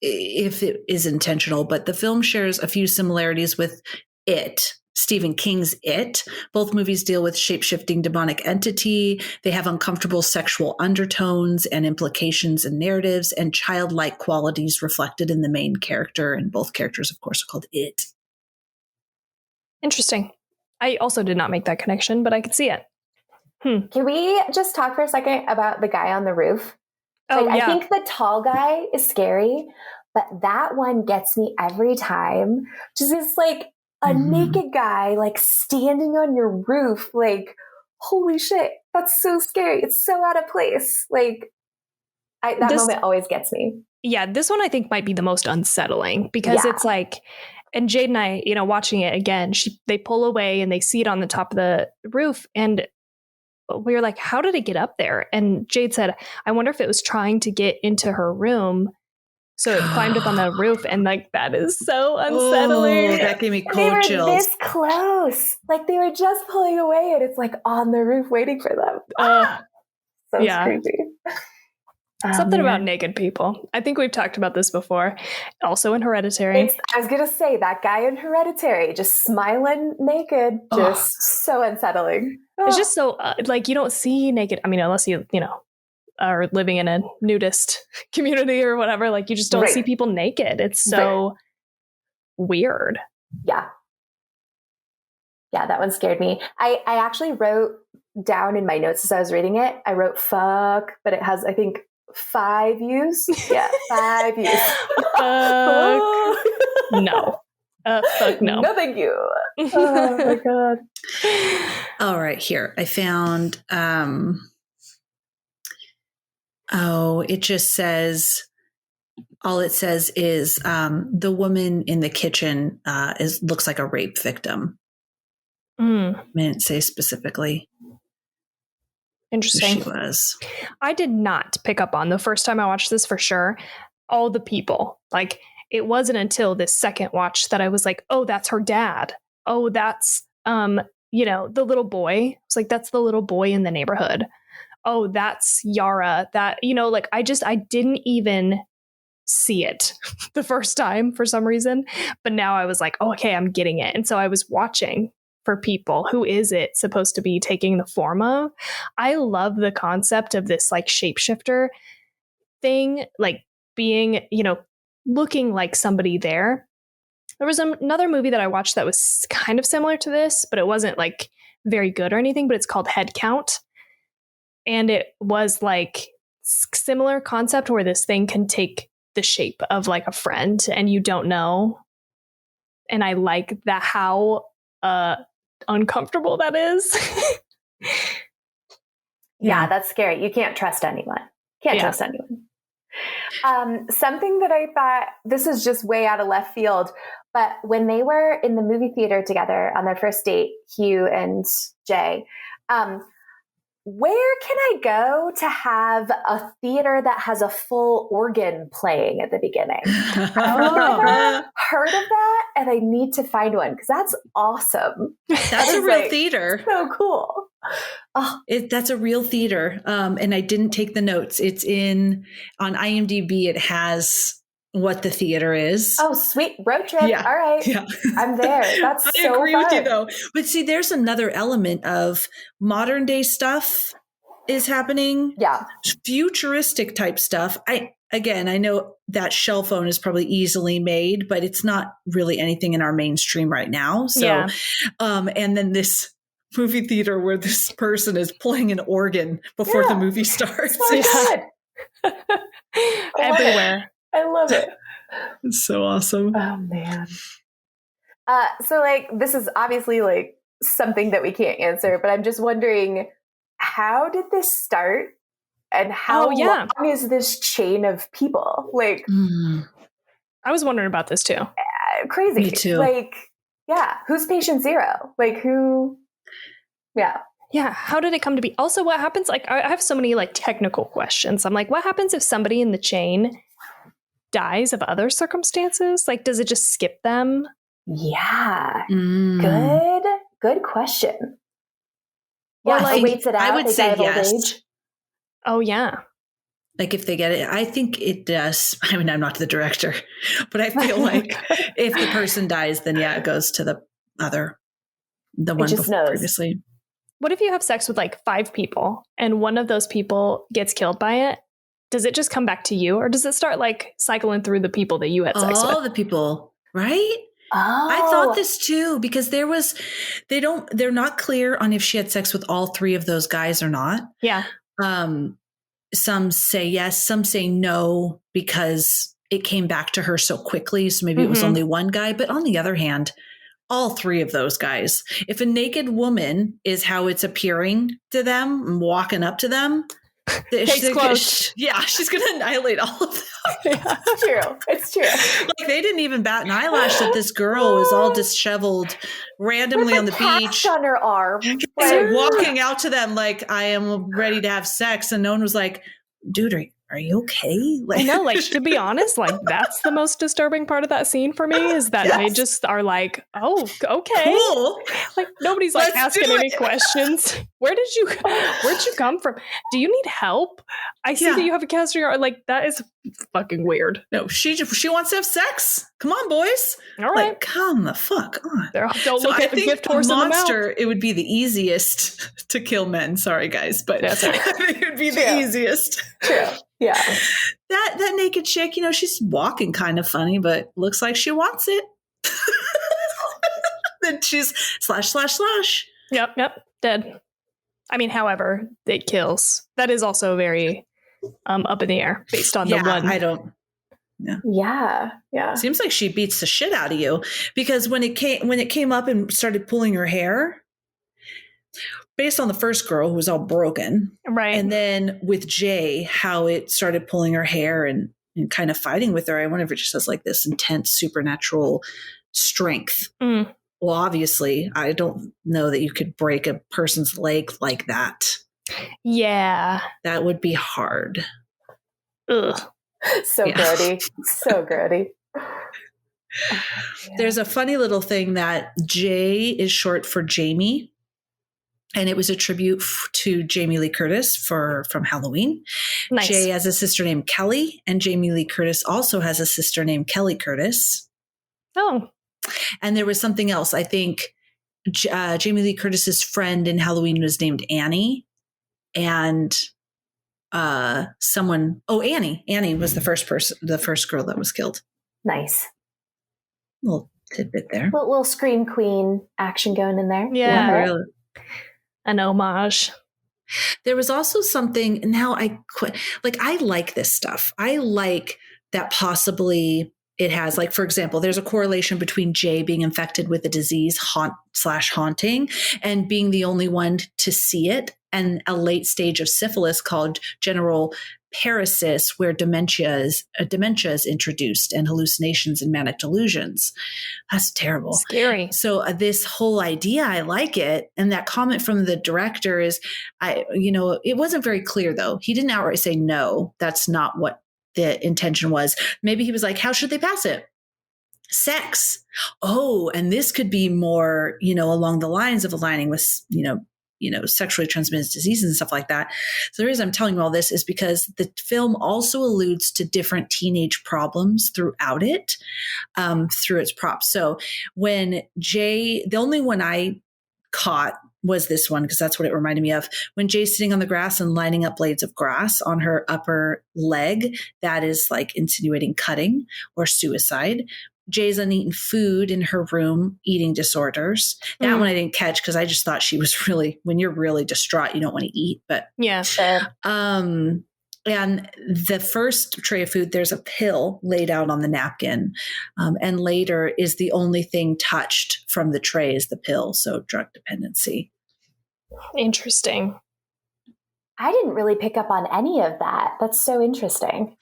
if it is intentional, but the film shares a few similarities with It, Stephen King's It. Both movies deal with shape-shifting demonic entity. They have uncomfortable sexual undertones and implications in narratives and childlike qualities reflected in the main character. And both characters, of course, are called It. Interesting. I also did not make that connection, but I could see it. Can we just talk for a second about the guy on the roof? I think the tall guy is scary, but that one gets me every time. Just this like a naked guy like standing on your roof, like, holy shit, that's so scary. It's so out of place. Like that moment always gets me. Yeah, this one I think might be the most unsettling because it's like, and Jade and I, watching it again, they pull away and they see it on the top of the roof and we were like, how did it get up there? And Jade said, I wonder if it was trying to get into her room. So it climbed up on the roof. And like, that is so unsettling. Oh, that gave me cold chills. They were this close. Like they were just pulling away and it's like on the roof waiting for them. So creepy. Something about naked people. I think we've talked about this before. Also in Hereditary. I was going to say that guy in Hereditary, just smiling naked, just so unsettling. It's just so, like, you don't see naked. I mean, unless you are living in a nudist community or whatever, like, you just don't see people naked. It's so weird. Yeah. Yeah, that one scared me. I actually wrote down in my notes as I was reading it, I wrote fuck, but it has, I think, 5 U's. Yeah, 5 U's. No. Fuck no. No, thank you. Oh my God. All right, here. I found, it just says, all it says is the woman in the kitchen looks like a rape victim. I didn't say specifically. Interesting. Who she was. I did not pick up on the first time I watched this for sure. All the people, like, it wasn't until this second watch that I was like, oh, that's her dad. Oh, that's, the little boy. It's like, that's the little boy in the neighborhood. Oh, that's Yara. That, I didn't even see it the first time for some reason. But now I was like, oh, okay, I'm getting it. And so I was watching for people. Who is it supposed to be taking the form of? I love the concept of this like shapeshifter thing, like being, looking like somebody there. There was another movie that I watched that was kind of similar to this, but it wasn't like very good or anything, but it's called Head Count. And it was like similar concept where this thing can take the shape of like a friend and you don't know. And I like that how uncomfortable that is. Yeah, that's scary. You can't trust anyone. Trust anyone. Something that I thought, this is just way out of left field, but when they were in the movie theater together on their first date, Hugh and Jay, where can I go to have a theater that has a full organ playing at the beginning? I've never heard of that, and I need to find one because that's awesome. That's a real theater. So cool. Oh. That's a real theater, and I didn't take the notes. It's on IMDb. It has what the theater is. Oh, sweet. Road trip. Yeah. All right. Yeah. I'm there. That's I agree with you though. But see, there's another element of modern day stuff is happening. Yeah. Futuristic type stuff. I know that shell phone is probably easily made, but it's not really anything in our mainstream right now. So, and then this movie theater where this person is playing an organ before the movie starts. So good. Everywhere. I love it. It's so awesome. Oh man. So like, this is obviously like something that we can't answer, but I'm just wondering, how did this start and how long is this chain of people? Like, I was wondering about this too. Crazy. Me too. Like, yeah, who's patient zero? Like, who? Yeah. Yeah. How did it come to be? Also, what happens? Like, I have so many like technical questions. I'm like, what happens if somebody in the chain dies of other circumstances? Like, does it just skip them? Yeah. Mm. Good question. Or Yeah, like, waits it out. I would they say die of old yes. age. Oh, yeah. Like if they get it, I think it does. I mean, I'm not the director, but I feel like if the person dies, then yeah, it goes to the one just before knows. previously. What if you have sex with like 5 people and one of those people gets killed by it? Does it just come back to you, or does it start like cycling through the people that you had sex All with? the people, right? Oh, I thought this too, because they're not clear on if she had sex with all 3 of those guys or not. Yeah. Some say yes, some say no, because it came back to her so quickly. So maybe it was only one guy. But on the other hand, all 3 of those guys, if a naked woman is how it's appearing to them and walking up to them, Case closed. she's going to annihilate all of them. Yeah. It's true. Like they didn't even bat an eyelash that this girl was all disheveled randomly With on the cast beach. on her arm. Like, walking out to them like, I am ready to have sex. And no one was like, dude, are you okay? Like, I know, like, to be honest, like, that's the most disturbing part of that scene for me is that they just are like, oh, okay. cool. Like, nobody's like Let's asking do any it. questions. Where'd you come from? Do you need help? I see that you have a cast on your arm. Like, that is fucking weird. No, she wants to have sex. Come on, boys. All right. Like, come the fuck on. Don't look at the gift horse in the mouth. Monster, it would be the easiest to kill men. Sorry, guys, but That's right. it would be the easiest. True. Yeah. That naked chick, she's walking kind of funny, but looks like she wants it. Then she's slash. Yep, dead. I mean, however, it kills. That is also very up in the air based on the one. I don't. Yeah. Seems like she beats the shit out of you, because when it came up and started pulling her hair, based on the first girl who was all broken, right, and then with Jay, how it started pulling her hair and kind of fighting with her. I wonder if it just has like this intense supernatural strength. Mm. Well, obviously, I don't know that you could break a person's leg like that. Yeah, that would be hard. Ugh. So grody. So grody. There's a funny little thing that Jay is short for Jamie, and it was a tribute to Jamie Lee Curtis from Halloween. Nice. Jay has a sister named Kelly, and Jamie Lee Curtis also has a sister named Kelly Curtis. Oh. And there was something else. I think Jamie Lee Curtis's friend in Halloween was named Annie, and Annie was the first girl that was killed. Nice. Little tidbit there. Little scream queen action going in there. Yeah. Really. An homage. There was also something, now I like this stuff. I like that possibly it has, like, for example, there's a correlation between Jay being infected with a disease, haunting, and being the only one to see it, and a late stage of syphilis called general paresis, where dementia is introduced, and hallucinations and manic delusions. That's terrible. Scary. So this whole idea, I like it. And that comment from the director is, it wasn't very clear though. He didn't outright say, no, that's not what the intention was. Maybe he was like, how should they pass it? Sex. Oh, and this could be more, along the lines of aligning with, sexually transmitted diseases and stuff like that. So the reason I'm telling you all this is because the film also alludes to different teenage problems throughout it, through its props. So when Jay, the only one I caught was this one, because that's what it reminded me of. When Jay's sitting on the grass and lining up blades of grass on her upper leg, that is like insinuating cutting or suicide. Jay's uneaten food in her room, eating disorders. That one I didn't catch because I just thought she was really, when you're really distraught, you don't want to eat. But yeah. And the first tray of food, there's a pill laid out on the napkin. And later is the only thing touched from the tray is the pill. So drug dependency. Interesting. I didn't really pick up on any of that. That's so interesting.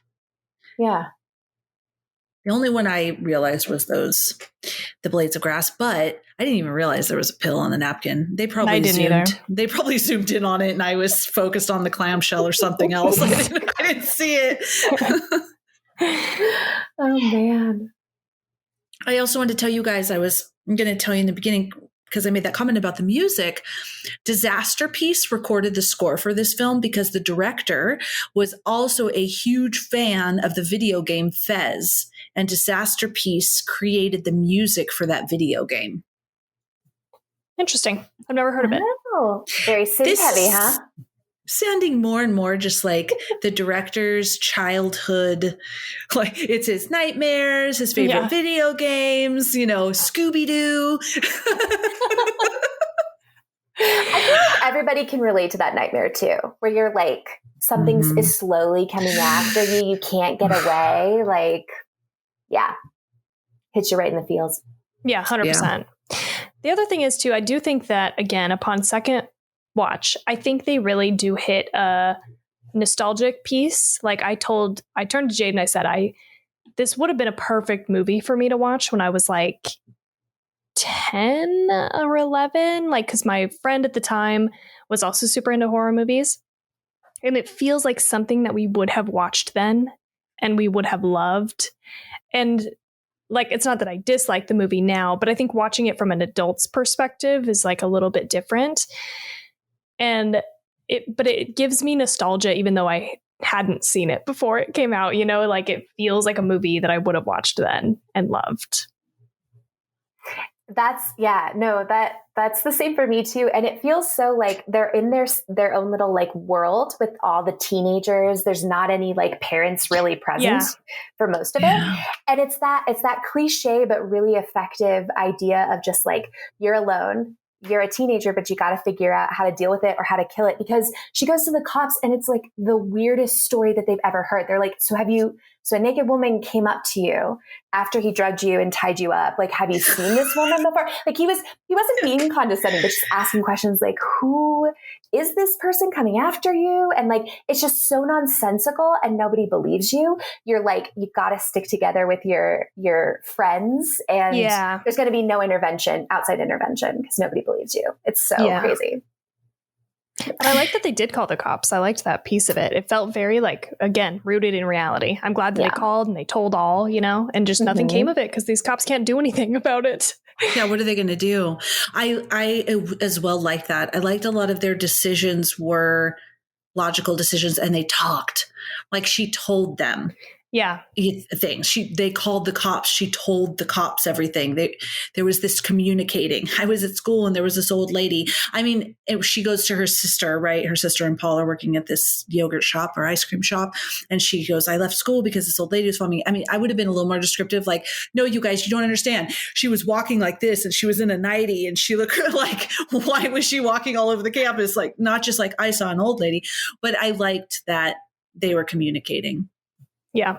Yeah. The only one I realized was the blades of grass, but I didn't even realize there was a pill on the napkin. They probably zoomed in on it, and I was focused on the clamshell or something else. I didn't see it. Oh man. I also wanted to tell you guys, I'm going to tell you in the beginning, because I made that comment about the music. Disaster Piece recorded the score for this film because the director was also a huge fan of the video game Fez, and Disaster Piece created the music for that video game. Interesting. I've never heard of it. Oh, very synth heavy, huh? Sounding more and more just like the director's childhood, like it's his nightmares, his favorite video games, Scooby-Doo. I feel like everybody can relate to that nightmare too, where you're like, something is slowly coming after you. You can't get away. Like, hits you right in the feels. Yeah, 100%. Yeah. The other thing is too, I do think that, again, upon second watch, I think they really do hit a nostalgic piece. Like I turned to Jade and I said, this would have been a perfect movie for me to watch when I was like 10 or 11, like, because my friend at the time was also super into horror movies. And it feels like something that we would have watched then and we would have loved. And like, it's not that I dislike the movie now, but I think watching it from an adult's perspective is like a little bit different. And it gives me nostalgia, even though I hadn't seen it before it came out, like it feels like a movie that I would have watched then and loved. That's the same for me too. And it feels so like they're in their own little like world with all the teenagers. There's not any like parents really present for most of it. And it's that cliche, but really effective idea of just like, you're alone. You're a teenager, but you got to figure out how to deal with it or how to kill it, because she goes to the cops and it's like the weirdest story that they've ever heard. They're like, so a naked woman came up to you after he drugged you and tied you up. Like, have you seen this woman before? Like he wasn't being condescending, but just asking questions like, who is this person coming after you? And like, it's just so nonsensical and nobody believes you. You're like, you've got to stick together with your friends, and there's going to be no outside intervention, because nobody believes you. It's so crazy. And I like that they did call the cops. I liked that piece of it. It felt very like, again, rooted in reality. I'm glad that they called and they told all, and just nothing came of it, because these cops can't do anything about it. Yeah, what are they going to do? I as well like that. I liked a lot of their decisions were logical decisions, and they talked. Like she told them. Yeah. Things. They called the cops. She told the cops everything. There was this communicating. I was at school and there was this old lady. I mean, she goes to her sister, right? Her sister and Paul are working at this yogurt shop or ice cream shop. And she goes, I left school because this old lady was following me. I mean, I would have been a little more descriptive. Like, no, you guys, you don't understand. She was walking like this and she was in a nightie and she looked like, why was she walking all over the campus? Like, not just like I saw an old lady, but I liked that they were communicating. Yeah.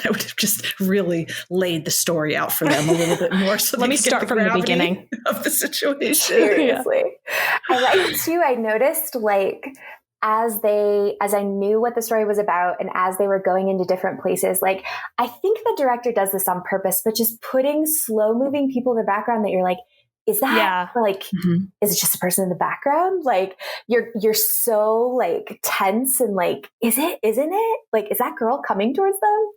I would have just really laid the story out for them a little bit more. So let me start from the beginning of the situation. Seriously. I like too, I noticed like as I knew what the story was about and as they were going into different places, like I think the director does this on purpose, but just putting slow moving people in the background that you're like, is that or like, is it just a person in the background? Like you're so like tense and like, isn't it? Like, is that girl coming towards them?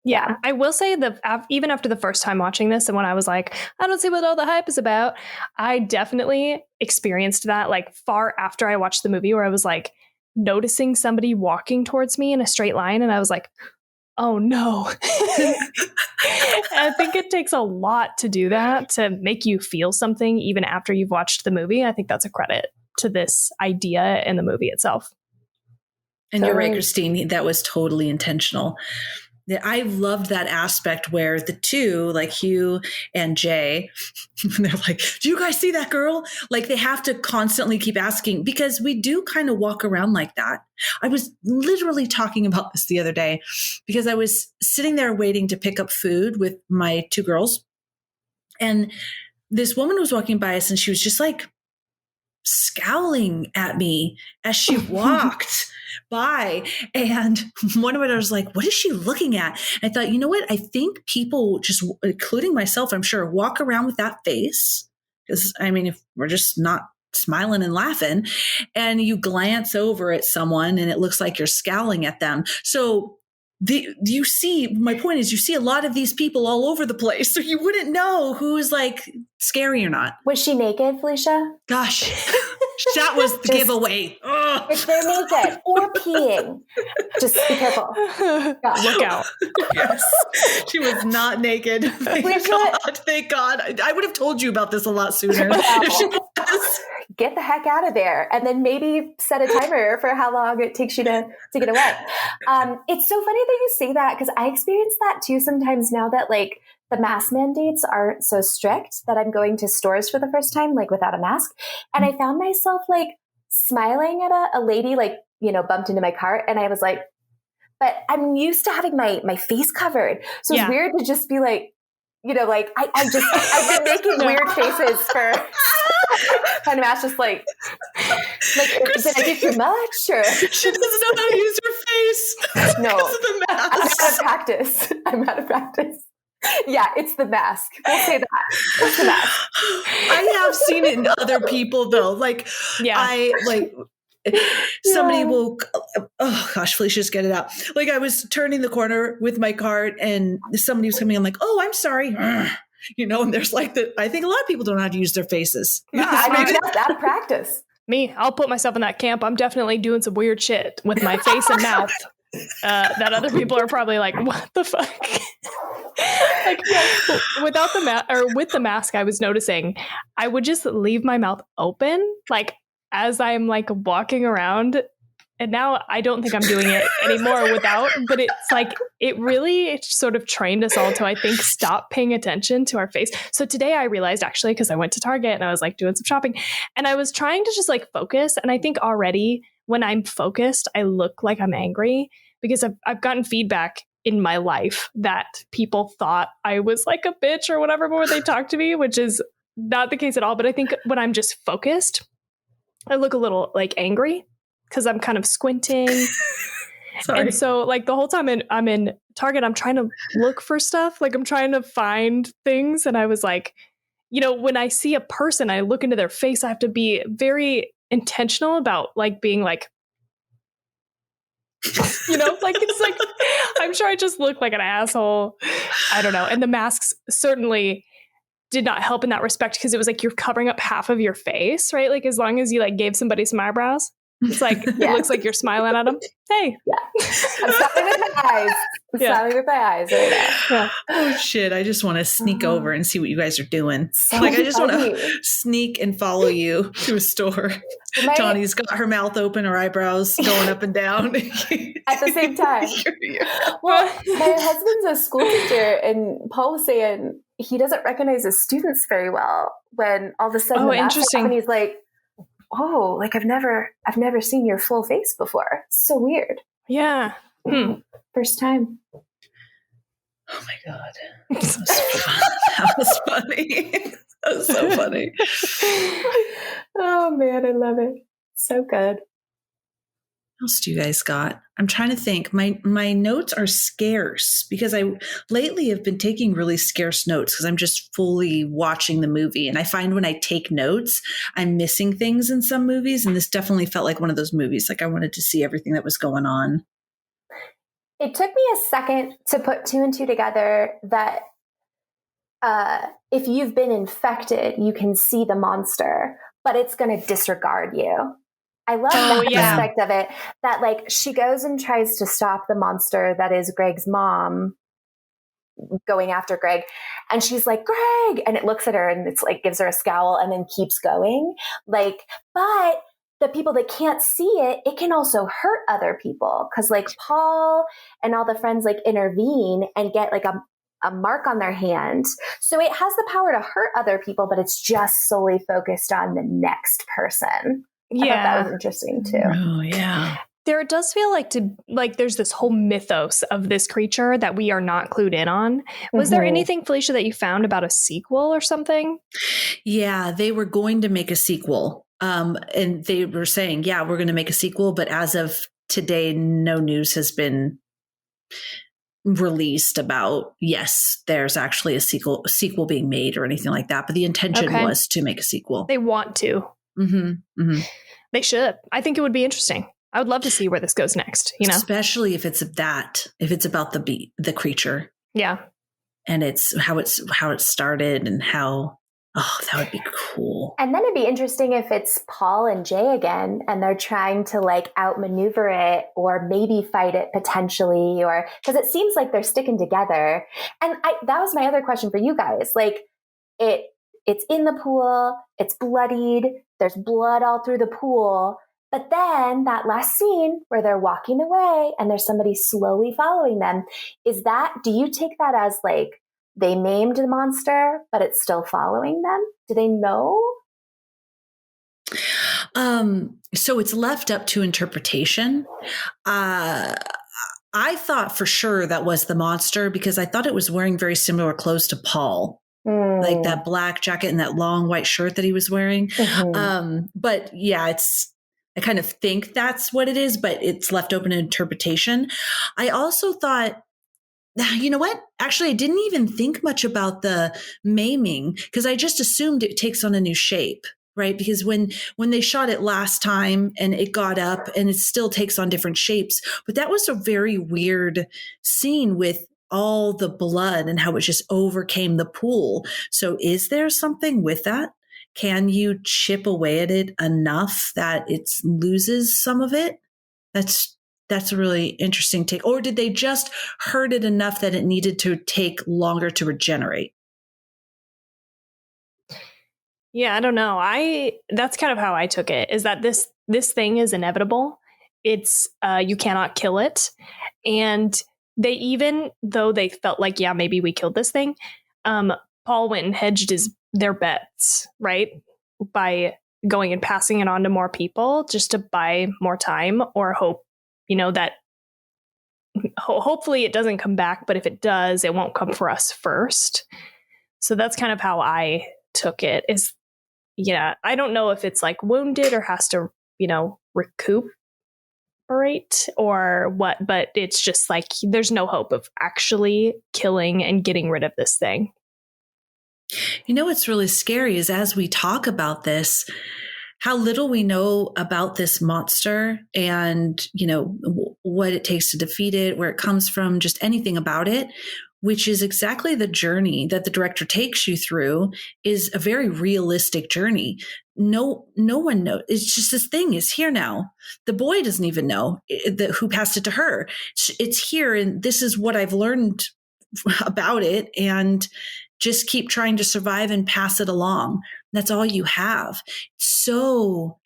Yeah. I will say that even after the first time watching this and when I was like, I don't see what all the hype is about, I definitely experienced that like far after I watched the movie, where I was like noticing somebody walking towards me in a straight line. And I was like, oh no. I think it takes a lot to do that, to make you feel something even after you've watched the movie. I think that's a credit to this idea and the movie itself. And you're right, Christine, that was totally intentional. I loved that aspect where the two, like Hugh and Jay, they're like, do you guys see that girl? Like they have to constantly keep asking, because we do kind of walk around like that. I was literally talking about this the other day because I was sitting there waiting to pick up food with my two girls. And this woman was walking by us and she was just like scowling at me as she walked by. And one of it, I was like, what is she looking at? And I thought, you know what? I think people just, including myself, I'm sure, walk around with that face. Because I mean, if we're just not smiling and laughing, and you glance over at someone and it looks like you're scowling at them. So you see, my point is, you see a lot of these people all over the place. So you wouldn't know who's like scary or not. Was she naked, Felicia? Gosh, that was the giveaway. Ugh. If they're naked or peeing, just be careful. Look out. Yes, she was not naked. Thank God. Thank God. I would have told you about this a lot sooner. If she was. Get the heck out of there. And then maybe set a timer for how long it takes you to get away. It's so funny that you say that, because I experience that too sometimes now that like the mask mandates aren't so strict, that I'm going to stores for the first time, like without a mask. And I found myself like smiling at a lady, like, you know, bumped into my cart. And I was like, but I'm used to having my face covered. So it's weird to just be like, you know, like I've been making weird faces for kind of match, just like did I do too much? Or she doesn't know how to use her face. No, because of the mask. I'm out of practice. Yeah, it's the mask. We'll say that. It's the mask. I have seen it in other people though. Like, somebody will, oh gosh, Felicia, just get it out. Like I was turning the corner with my cart and somebody was coming. I'm like, oh, I'm sorry. You know, and there's like I think a lot of people don't know how to use their faces. Yeah, I mean, that's out of practice. Me, I'll put myself in that camp. I'm definitely doing some weird shit with my face and mouth that other people are probably like, what the fuck? Like, without the mask or with the mask, I was noticing I would just leave my mouth open, like as I'm like walking around. And now I don't think I'm doing it anymore without, but it's like, it sort of trained us all to, I think, stop paying attention to our face. So today I realized actually, because I went to Target and I was like doing some shopping and I was trying to just like focus. And I think already when I'm focused, I look like I'm angry because I've gotten feedback in my life that people thought I was like a bitch or whatever when they talk to me, which is not the case at all. But I think when I'm just focused, I look a little like angry, because I'm kind of squinting. And so like the whole time I'm in Target, I'm trying to look for stuff. Like I'm trying to find things. And I was like, you know, when I see a person, I look into their face, I have to be very intentional about like being like, you know, like it's like, I'm sure I just look like an asshole. I don't know. And the masks certainly did not help in that respect, because it was like you're covering up half of your face, right? Like as long as you like gave somebody some eyebrows, it's like, it looks like you're smiling at them. Hey. Yeah. I'm smiling with my eyes. Smiling with my eyes right now. Yeah. Oh, shit. I just want to sneak over and see what you guys are doing. So like, I just want to sneak and follow you to a store. Tawny's got her mouth open, her eyebrows going up and down. At the same time. Well, my husband's a school teacher, and Paul was saying he doesn't recognize his students very well when all of a sudden interesting. And he's like, oh, like I've never seen your full face before. It's so weird. Yeah. First time. Oh my God. That was funny. That was so funny. Oh man, I love it. So good. What else do you guys got? I'm trying to think. My notes are scarce because I lately have been taking really scarce notes because I'm just fully watching the movie. And I find when I take notes, I'm missing things in some movies. And this definitely felt like one of those movies. Like I wanted to see everything that was going on. It took me a second to put two and two together that if you've been infected, you can see the monster, but it's going to disregard you. I love that aspect of it, that like she goes and tries to stop the monster that is Greg's mom going after Greg. And she's like, Greg, and it looks at her and it's like, gives her a scowl and then keeps going. Like, but the people that can't see it, it can also hurt other people. Cause like Paul and all the friends like intervene and get like a mark on their hand. So it has the power to hurt other people, but it's just solely focused on the next person. I thought that was interesting too. Oh yeah. There does feel like there's this whole mythos of this creature that we are not clued in on. Was there anything, Felicia, that you found about a sequel or something? Yeah, they were going to make a sequel. And they were saying, yeah, we're going to make a sequel. But as of today, no news has been released about, yes, there's actually a sequel being made or anything like that. But the intention was to make a sequel. They want to. Mm-hmm. Mm-hmm. They should. I think it would be interesting. I would love to see where this goes next, you know? Especially if it's about the creature. Yeah. And it's how it started and how, that would be cool. And then it'd be interesting if it's Paul and Jay again, and they're trying to like outmaneuver it or maybe fight it potentially, or because it seems like they're sticking together. And that was my other question for you guys. Like it's in the pool, it's bloodied, there's blood all through the pool. But then that last scene where they're walking away and there's somebody slowly following them, do you take that as like they named the monster, but it's still following them? Do they know? So it's left up to interpretation. I thought for sure that was the monster because I thought it was wearing very similar clothes to Paul. Like that black jacket and that long white shirt that he was wearing. Mm-hmm. But yeah, I kind of think that's what it is, but it's left open to interpretation. I also thought, you know what? Actually, I didn't even think much about the maiming because I just assumed it takes on a new shape, right? Because when they shot it last time and it got up and it still takes on different shapes, but that was a very weird scene with all the blood and how it just overcame the pool. So is there something with that? Can you chip away at it enough that it loses some of it? That's a really interesting take. Or did they just hurt it enough that it needed to take longer to regenerate? Yeah, I don't know. That's kind of how I took it, is that this thing is inevitable. It's you cannot kill it. And they, even though they felt like, yeah, maybe we killed this thing, Paul went and hedged their bets, right? By going and passing it on to more people just to buy more time or hope, that hopefully it doesn't come back. But if it does, it won't come for us first. So that's kind of how I took it is, yeah, I don't know if it's like wounded or has to, recuperate or what, but it's just like there's no hope of actually killing and getting rid of this thing. What's really scary is as we talk about this, how little we know about this monster and, what it takes to defeat it, where it comes from, just anything about it, which is exactly the journey that the director takes you through, is a very realistic journey. No one knows. It's just this thing is here now. The boy doesn't even know who passed it to her. It's here. And this is what I've learned about it. And just keep trying to survive and pass it along. That's all you have. So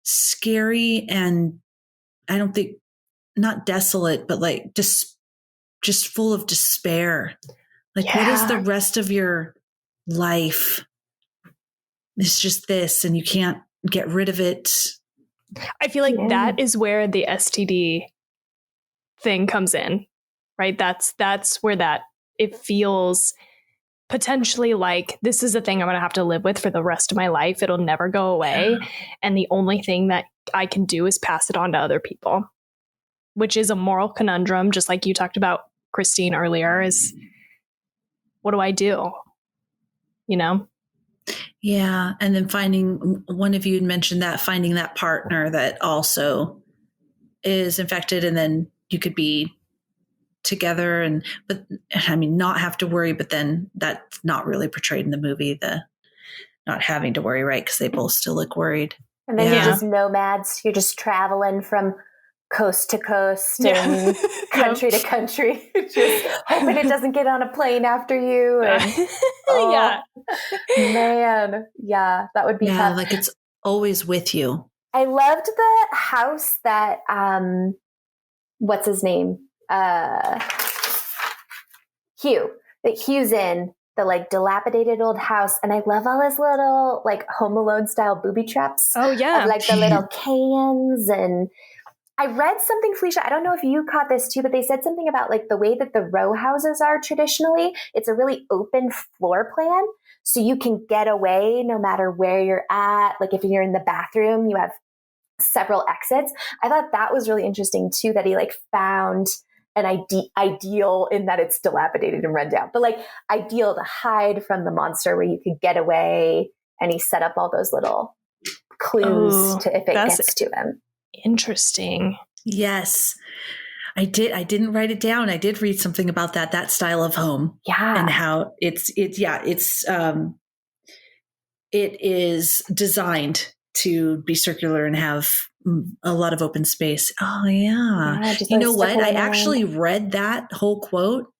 scary. And I don't think, not desolate, but like just full of despair. Like, What is the rest of your life? It's just this, and you can't get rid of it. I feel like that is where the STD thing comes in, right? That's where it feels potentially like this is a thing I'm going to have to live with for the rest of my life. It'll never go away. And the only thing that I can do is pass it on to other people, which is a moral conundrum, just like you talked about, Christine, earlier, is what do I do? Yeah. And then one of you had mentioned that, finding that partner that also is infected, and then you could be together but not have to worry, but then that's not really portrayed in the movie, the not having to worry, right? Because they both still look worried. And then you're just nomads. You're just traveling from coast to coast and country to country, just hoping it doesn't get on a plane after you. And, man, that would be tough. Like it's always with you. I loved the house that, what's his name? Hugh, that Hugh's in, the like dilapidated old house. And I love all his little like Home Alone style booby traps. Oh yeah. Of, like the little cans, and I read something, Felicia, I don't know if you caught this too, but they said something about like the way that the row houses are traditionally. It's a really open floor plan. So you can get away no matter where you're at. Like if you're in the bathroom, you have several exits. I thought that was really interesting too, that he like found an ideal in that it's dilapidated and run down, but like ideal to hide from the monster where you could get away. And he set up all those little clues to if it gets to him. Interesting. Yes. I didn't write it down. I did read something about that style of home. Yeah. And how it is designed to be circular and have a lot of open space. Oh yeah. You know what? I actually read that whole quote,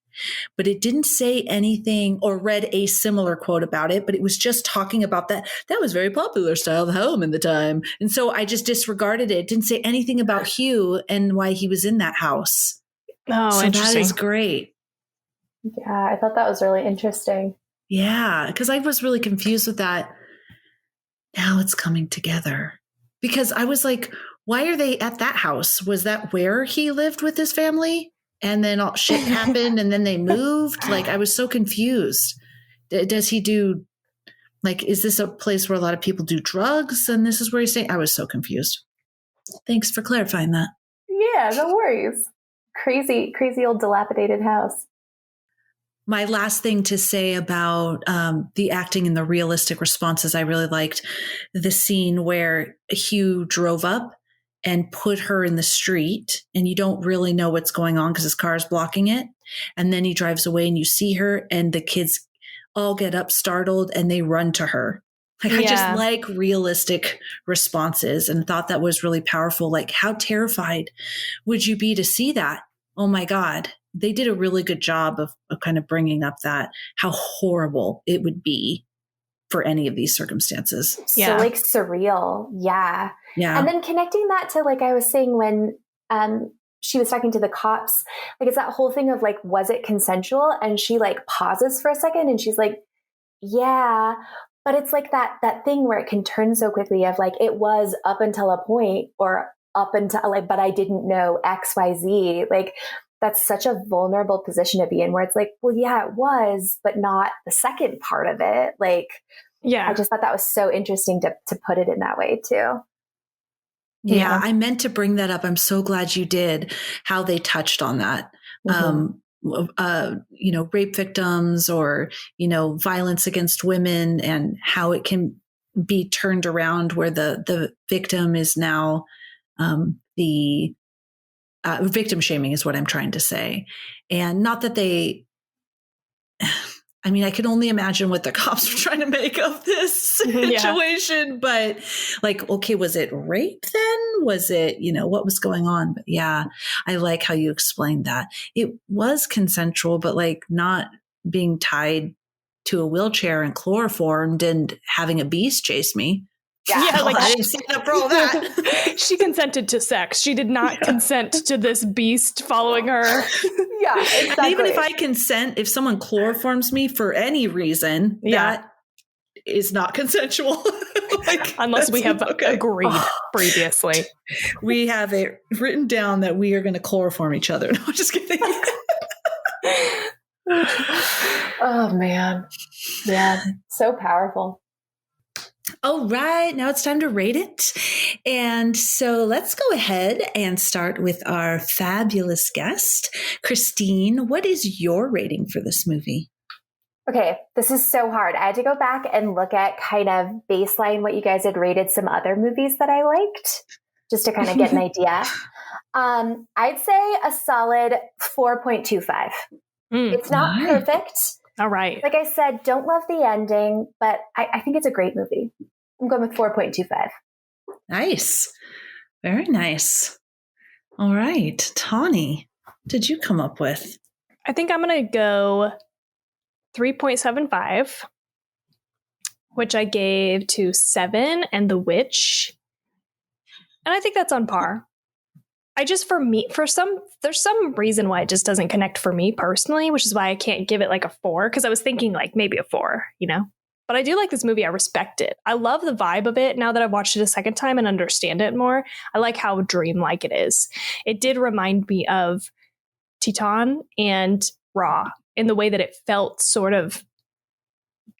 but it didn't say anything, or read a similar quote about it, but it was just talking about that was very popular style of home in the time. And so I just disregarded it. It didn't say anything about Hugh and why he was in that house. Oh, so interesting. That is great. Yeah, I thought that was really interesting. Yeah, because I was really confused with that. Now it's coming together. Because I was like, why are they at that house? Was that where he lived with his family? And then all shit happened and then they moved? Like, I was so confused. Does he do, like, is this a place where a lot of people do drugs? And this is where he's staying? I was so confused. Thanks for clarifying that. Yeah, no worries. Crazy old dilapidated house. My last thing to say about the acting and the realistic responses, I really liked the scene where Hugh drove up and put her in the street, and you don't really know what's going on because his car is blocking it. And then he drives away and you see her, and the kids all get up startled and they run to her. Like, I just like realistic responses, and thought that was really powerful. Like, how terrified would you be to see that? Oh my God. They did a really good job of kind of bringing up that how horrible it would be for any of these circumstances. So like surreal. Yeah. Yeah. And then connecting that to, like I was saying, when she was talking to the cops, like it's that whole thing of like, was it consensual? And she like pauses for a second and she's like, yeah. But it's like that thing where it can turn so quickly of like, it was up until a point, or up until like, but I didn't know X, Y, Z. Like, that's such a vulnerable position to be in, where it's like, well, yeah, it was, but not the second part of it. Like, I just thought that was so interesting to put it in that way too. Yeah, I meant to bring that up. I'm so glad you did, how they touched on that. Mm-hmm. Rape victims, or, violence against women, and how it can be turned around where the victim is now the victim shaming is what I'm trying to say. And not that I can only imagine what the cops were trying to make of this situation, but like, okay, was it rape then? Was it, what was going on? But yeah, I like how you explained that. It was consensual, but like not being tied to a wheelchair and chloroformed and having a beast chase me. Yeah, like I didn't see up for all that. She consented to sex. She did not consent to this beast following her. Yeah, exactly. And even if I consent, if someone chloroforms me for any reason, that is not consensual. Unless we have agreed previously. We have it written down that we are going to chloroform each other. No, I'm just kidding. Oh, man. Yeah, so powerful. All right, now it's time to rate it. And so let's go ahead and start with our fabulous guest. Christine, what is your rating for this movie? Okay, this is so hard. I had to go back and look at kind of baseline what you guys had rated some other movies that I liked, just to kind of get an idea. I'd say a solid 4.25. It's not perfect. All right. Like I said, don't love the ending, but I think it's a great movie. I'm going with 4.25. Nice. Very nice. All right. Tawny, what did you come up with? I think I'm going to go 3.75, which I gave to Seven and The Witch. And I think that's on par. There's some reason why it just doesn't connect for me personally, which is why I can't give it like a 4, because I was thinking like maybe a 4, But I do like this movie. I respect it. I love the vibe of it now that I've watched it a second time and understand it more. I like how dreamlike it is. It did remind me of Titan and Raw in the way that it felt sort of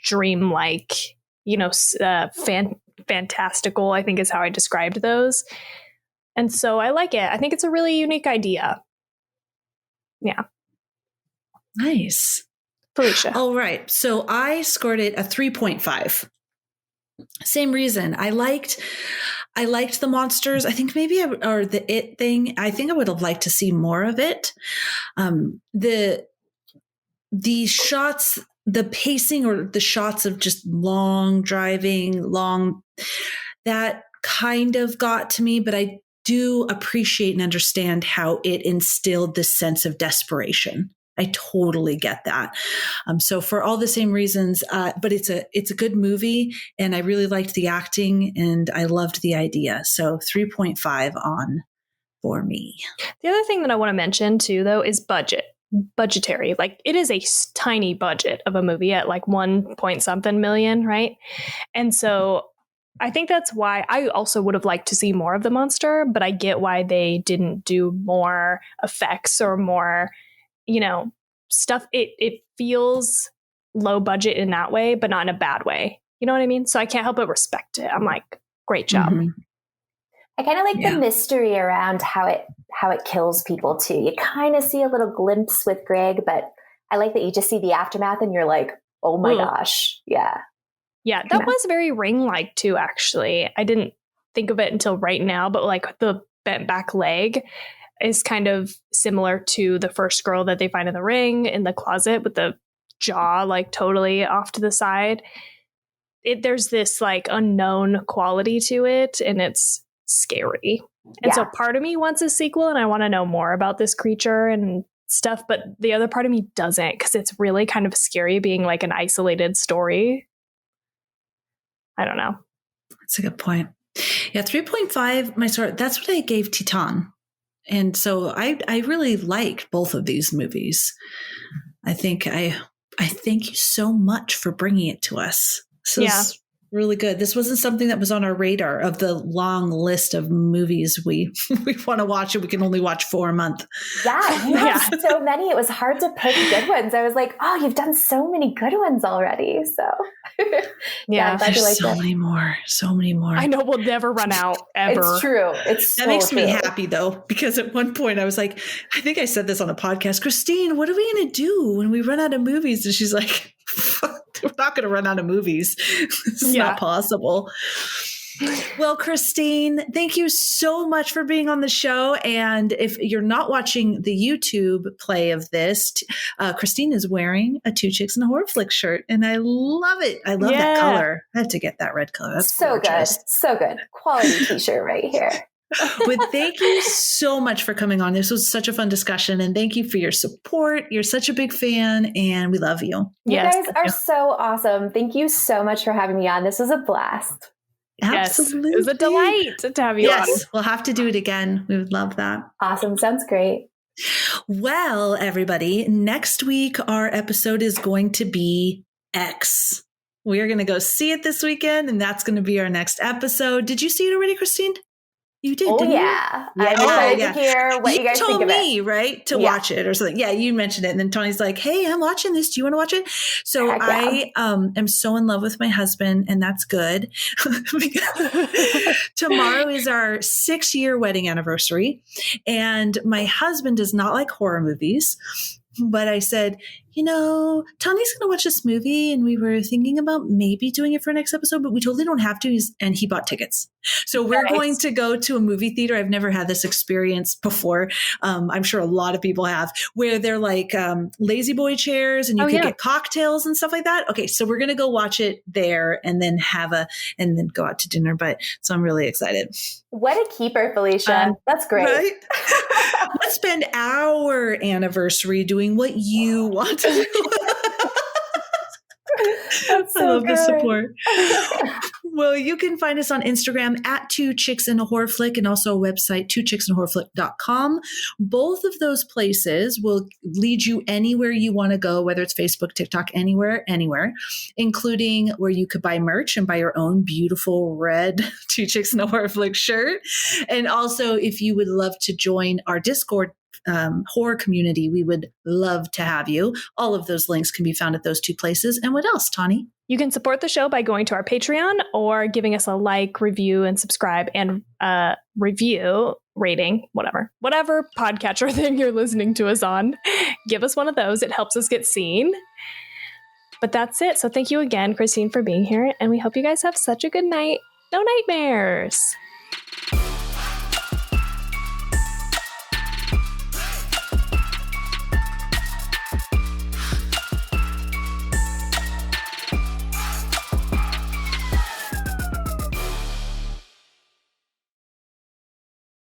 dreamlike, fantastical, I think is how I described those. And so I like it. I think it's a really unique idea. Yeah. Nice. Felicia. All right. So I scored it a 3.5. Same reason. I liked the monsters. I think maybe or the it thing. I think I would have liked to see more of it. The shots, the pacing or the shots of just long driving, that kind of got to me, but I do appreciate and understand how it instilled this sense of desperation. I totally get that. So for all the same reasons, but it's a good movie, and I really liked the acting and I loved the idea. So 3.5 on for me. The other thing that I want to mention too, though, is budgetary. Like, it is a tiny budget of a movie at like 1 point something million, right? And so I think that's why I also would have liked to see more of the monster, but I get why they didn't do more effects or more, stuff. It feels low budget in that way, but not in a bad way. You know what I mean? So I can't help but respect it. I'm like, great job. Mm-hmm. I kind of like the mystery around how it kills people too. You kind of see a little glimpse with Greg, but I like that you just see the aftermath and you're like, oh my gosh. Yeah. Yeah, that was very Ring-like too, actually. I didn't think of it until right now, but like the bent back leg is kind of similar to the first girl that they find in the ring in the closet with the jaw like totally off to the side. There's this like unknown quality to it, and it's scary. And so part of me wants a sequel, and I want to know more about this creature and stuff, but the other part of me doesn't, because it's really kind of scary being like an isolated story. I don't know. That's a good point. Yeah, 3.5, my sort. That's what I gave Titan. And so I really liked both of these movies. I think I thank you so much for bringing it to us. This is really good. This wasn't something that was on our radar of the long list of movies we want to watch, and we can only watch 4 a month. Yeah, you have so many. It was hard to pick good ones. I was like, oh, you've done so many good ones already. So there's so many more. I know we'll never run out ever. It's true. That makes me happy though, because at one point I was like, I think I said this on a podcast, Christine, what are we going to do when we run out of movies? And she's like, we're not going to run out of movies. It's not possible. Well, Christine, thank you so much for being on the show. And if you're not watching the YouTube play of this, Christine is wearing a Two Chicks and a Horror Flick shirt, and I love it. I love that color. I had to get that red color. That's so gorgeous. good. So good. Quality t-shirt right here. But thank you so much for coming on. This was such a fun discussion, and thank you for your support. You're such a big fan, and we love you. You guys are so awesome. Thank you so much for having me on. This was a blast. Absolutely. Yes, it was a delight to have you on. Yes, we'll have to do it again. We would love that. Awesome. Sounds great. Well, everybody, next week our episode is going to be X. We are going to go see it this weekend, and that's going to be our next episode. Did you see it already, Christine? You did, didn't you? I'm excited to hear what you guys think of it. You told me, right, to watch it or something. Yeah, you mentioned it. And then Tawny's like, hey, I'm watching this. Do you want to watch it? So I am so in love with my husband, and that's good. Tomorrow is our 6-year wedding anniversary, and my husband does not like horror movies. But I said, Tawny's going to watch this movie, and we were thinking about maybe doing it for next episode, but we totally don't have to. And he bought tickets. So we're going to go to a movie theater. I've never had this experience before. I'm sure a lot of people have, where they're like lazy boy chairs, and you can get cocktails and stuff like that. Okay, so we're going to go watch it there, and then and then go out to dinner. So I'm really excited. What a keeper, Felicia. That's great. Right? Let's spend our anniversary doing what you want to do. That's so I love the support. Well, you can find us on Instagram at 2chicksandahorrorflick and also a website, 2chicksandahorrorflick.com. Both of those places will lead you anywhere you want to go, whether it's Facebook, TikTok, anywhere, including where you could buy merch and buy your own beautiful red 2 Chicks and a Horror Flick shirt. And also, if you would love to join our Discord horror community, we would love to have you. All of those links can be found at those 2 places. And what else, Tawny? You can support the show by going to our Patreon or giving us a like, review, and subscribe, and review, rating, whatever podcatcher thing you're listening to us on. Give us one of those. It helps us get seen. But that's it. So thank you again, Christine, for being here. And we hope you guys have such a good night. No nightmares.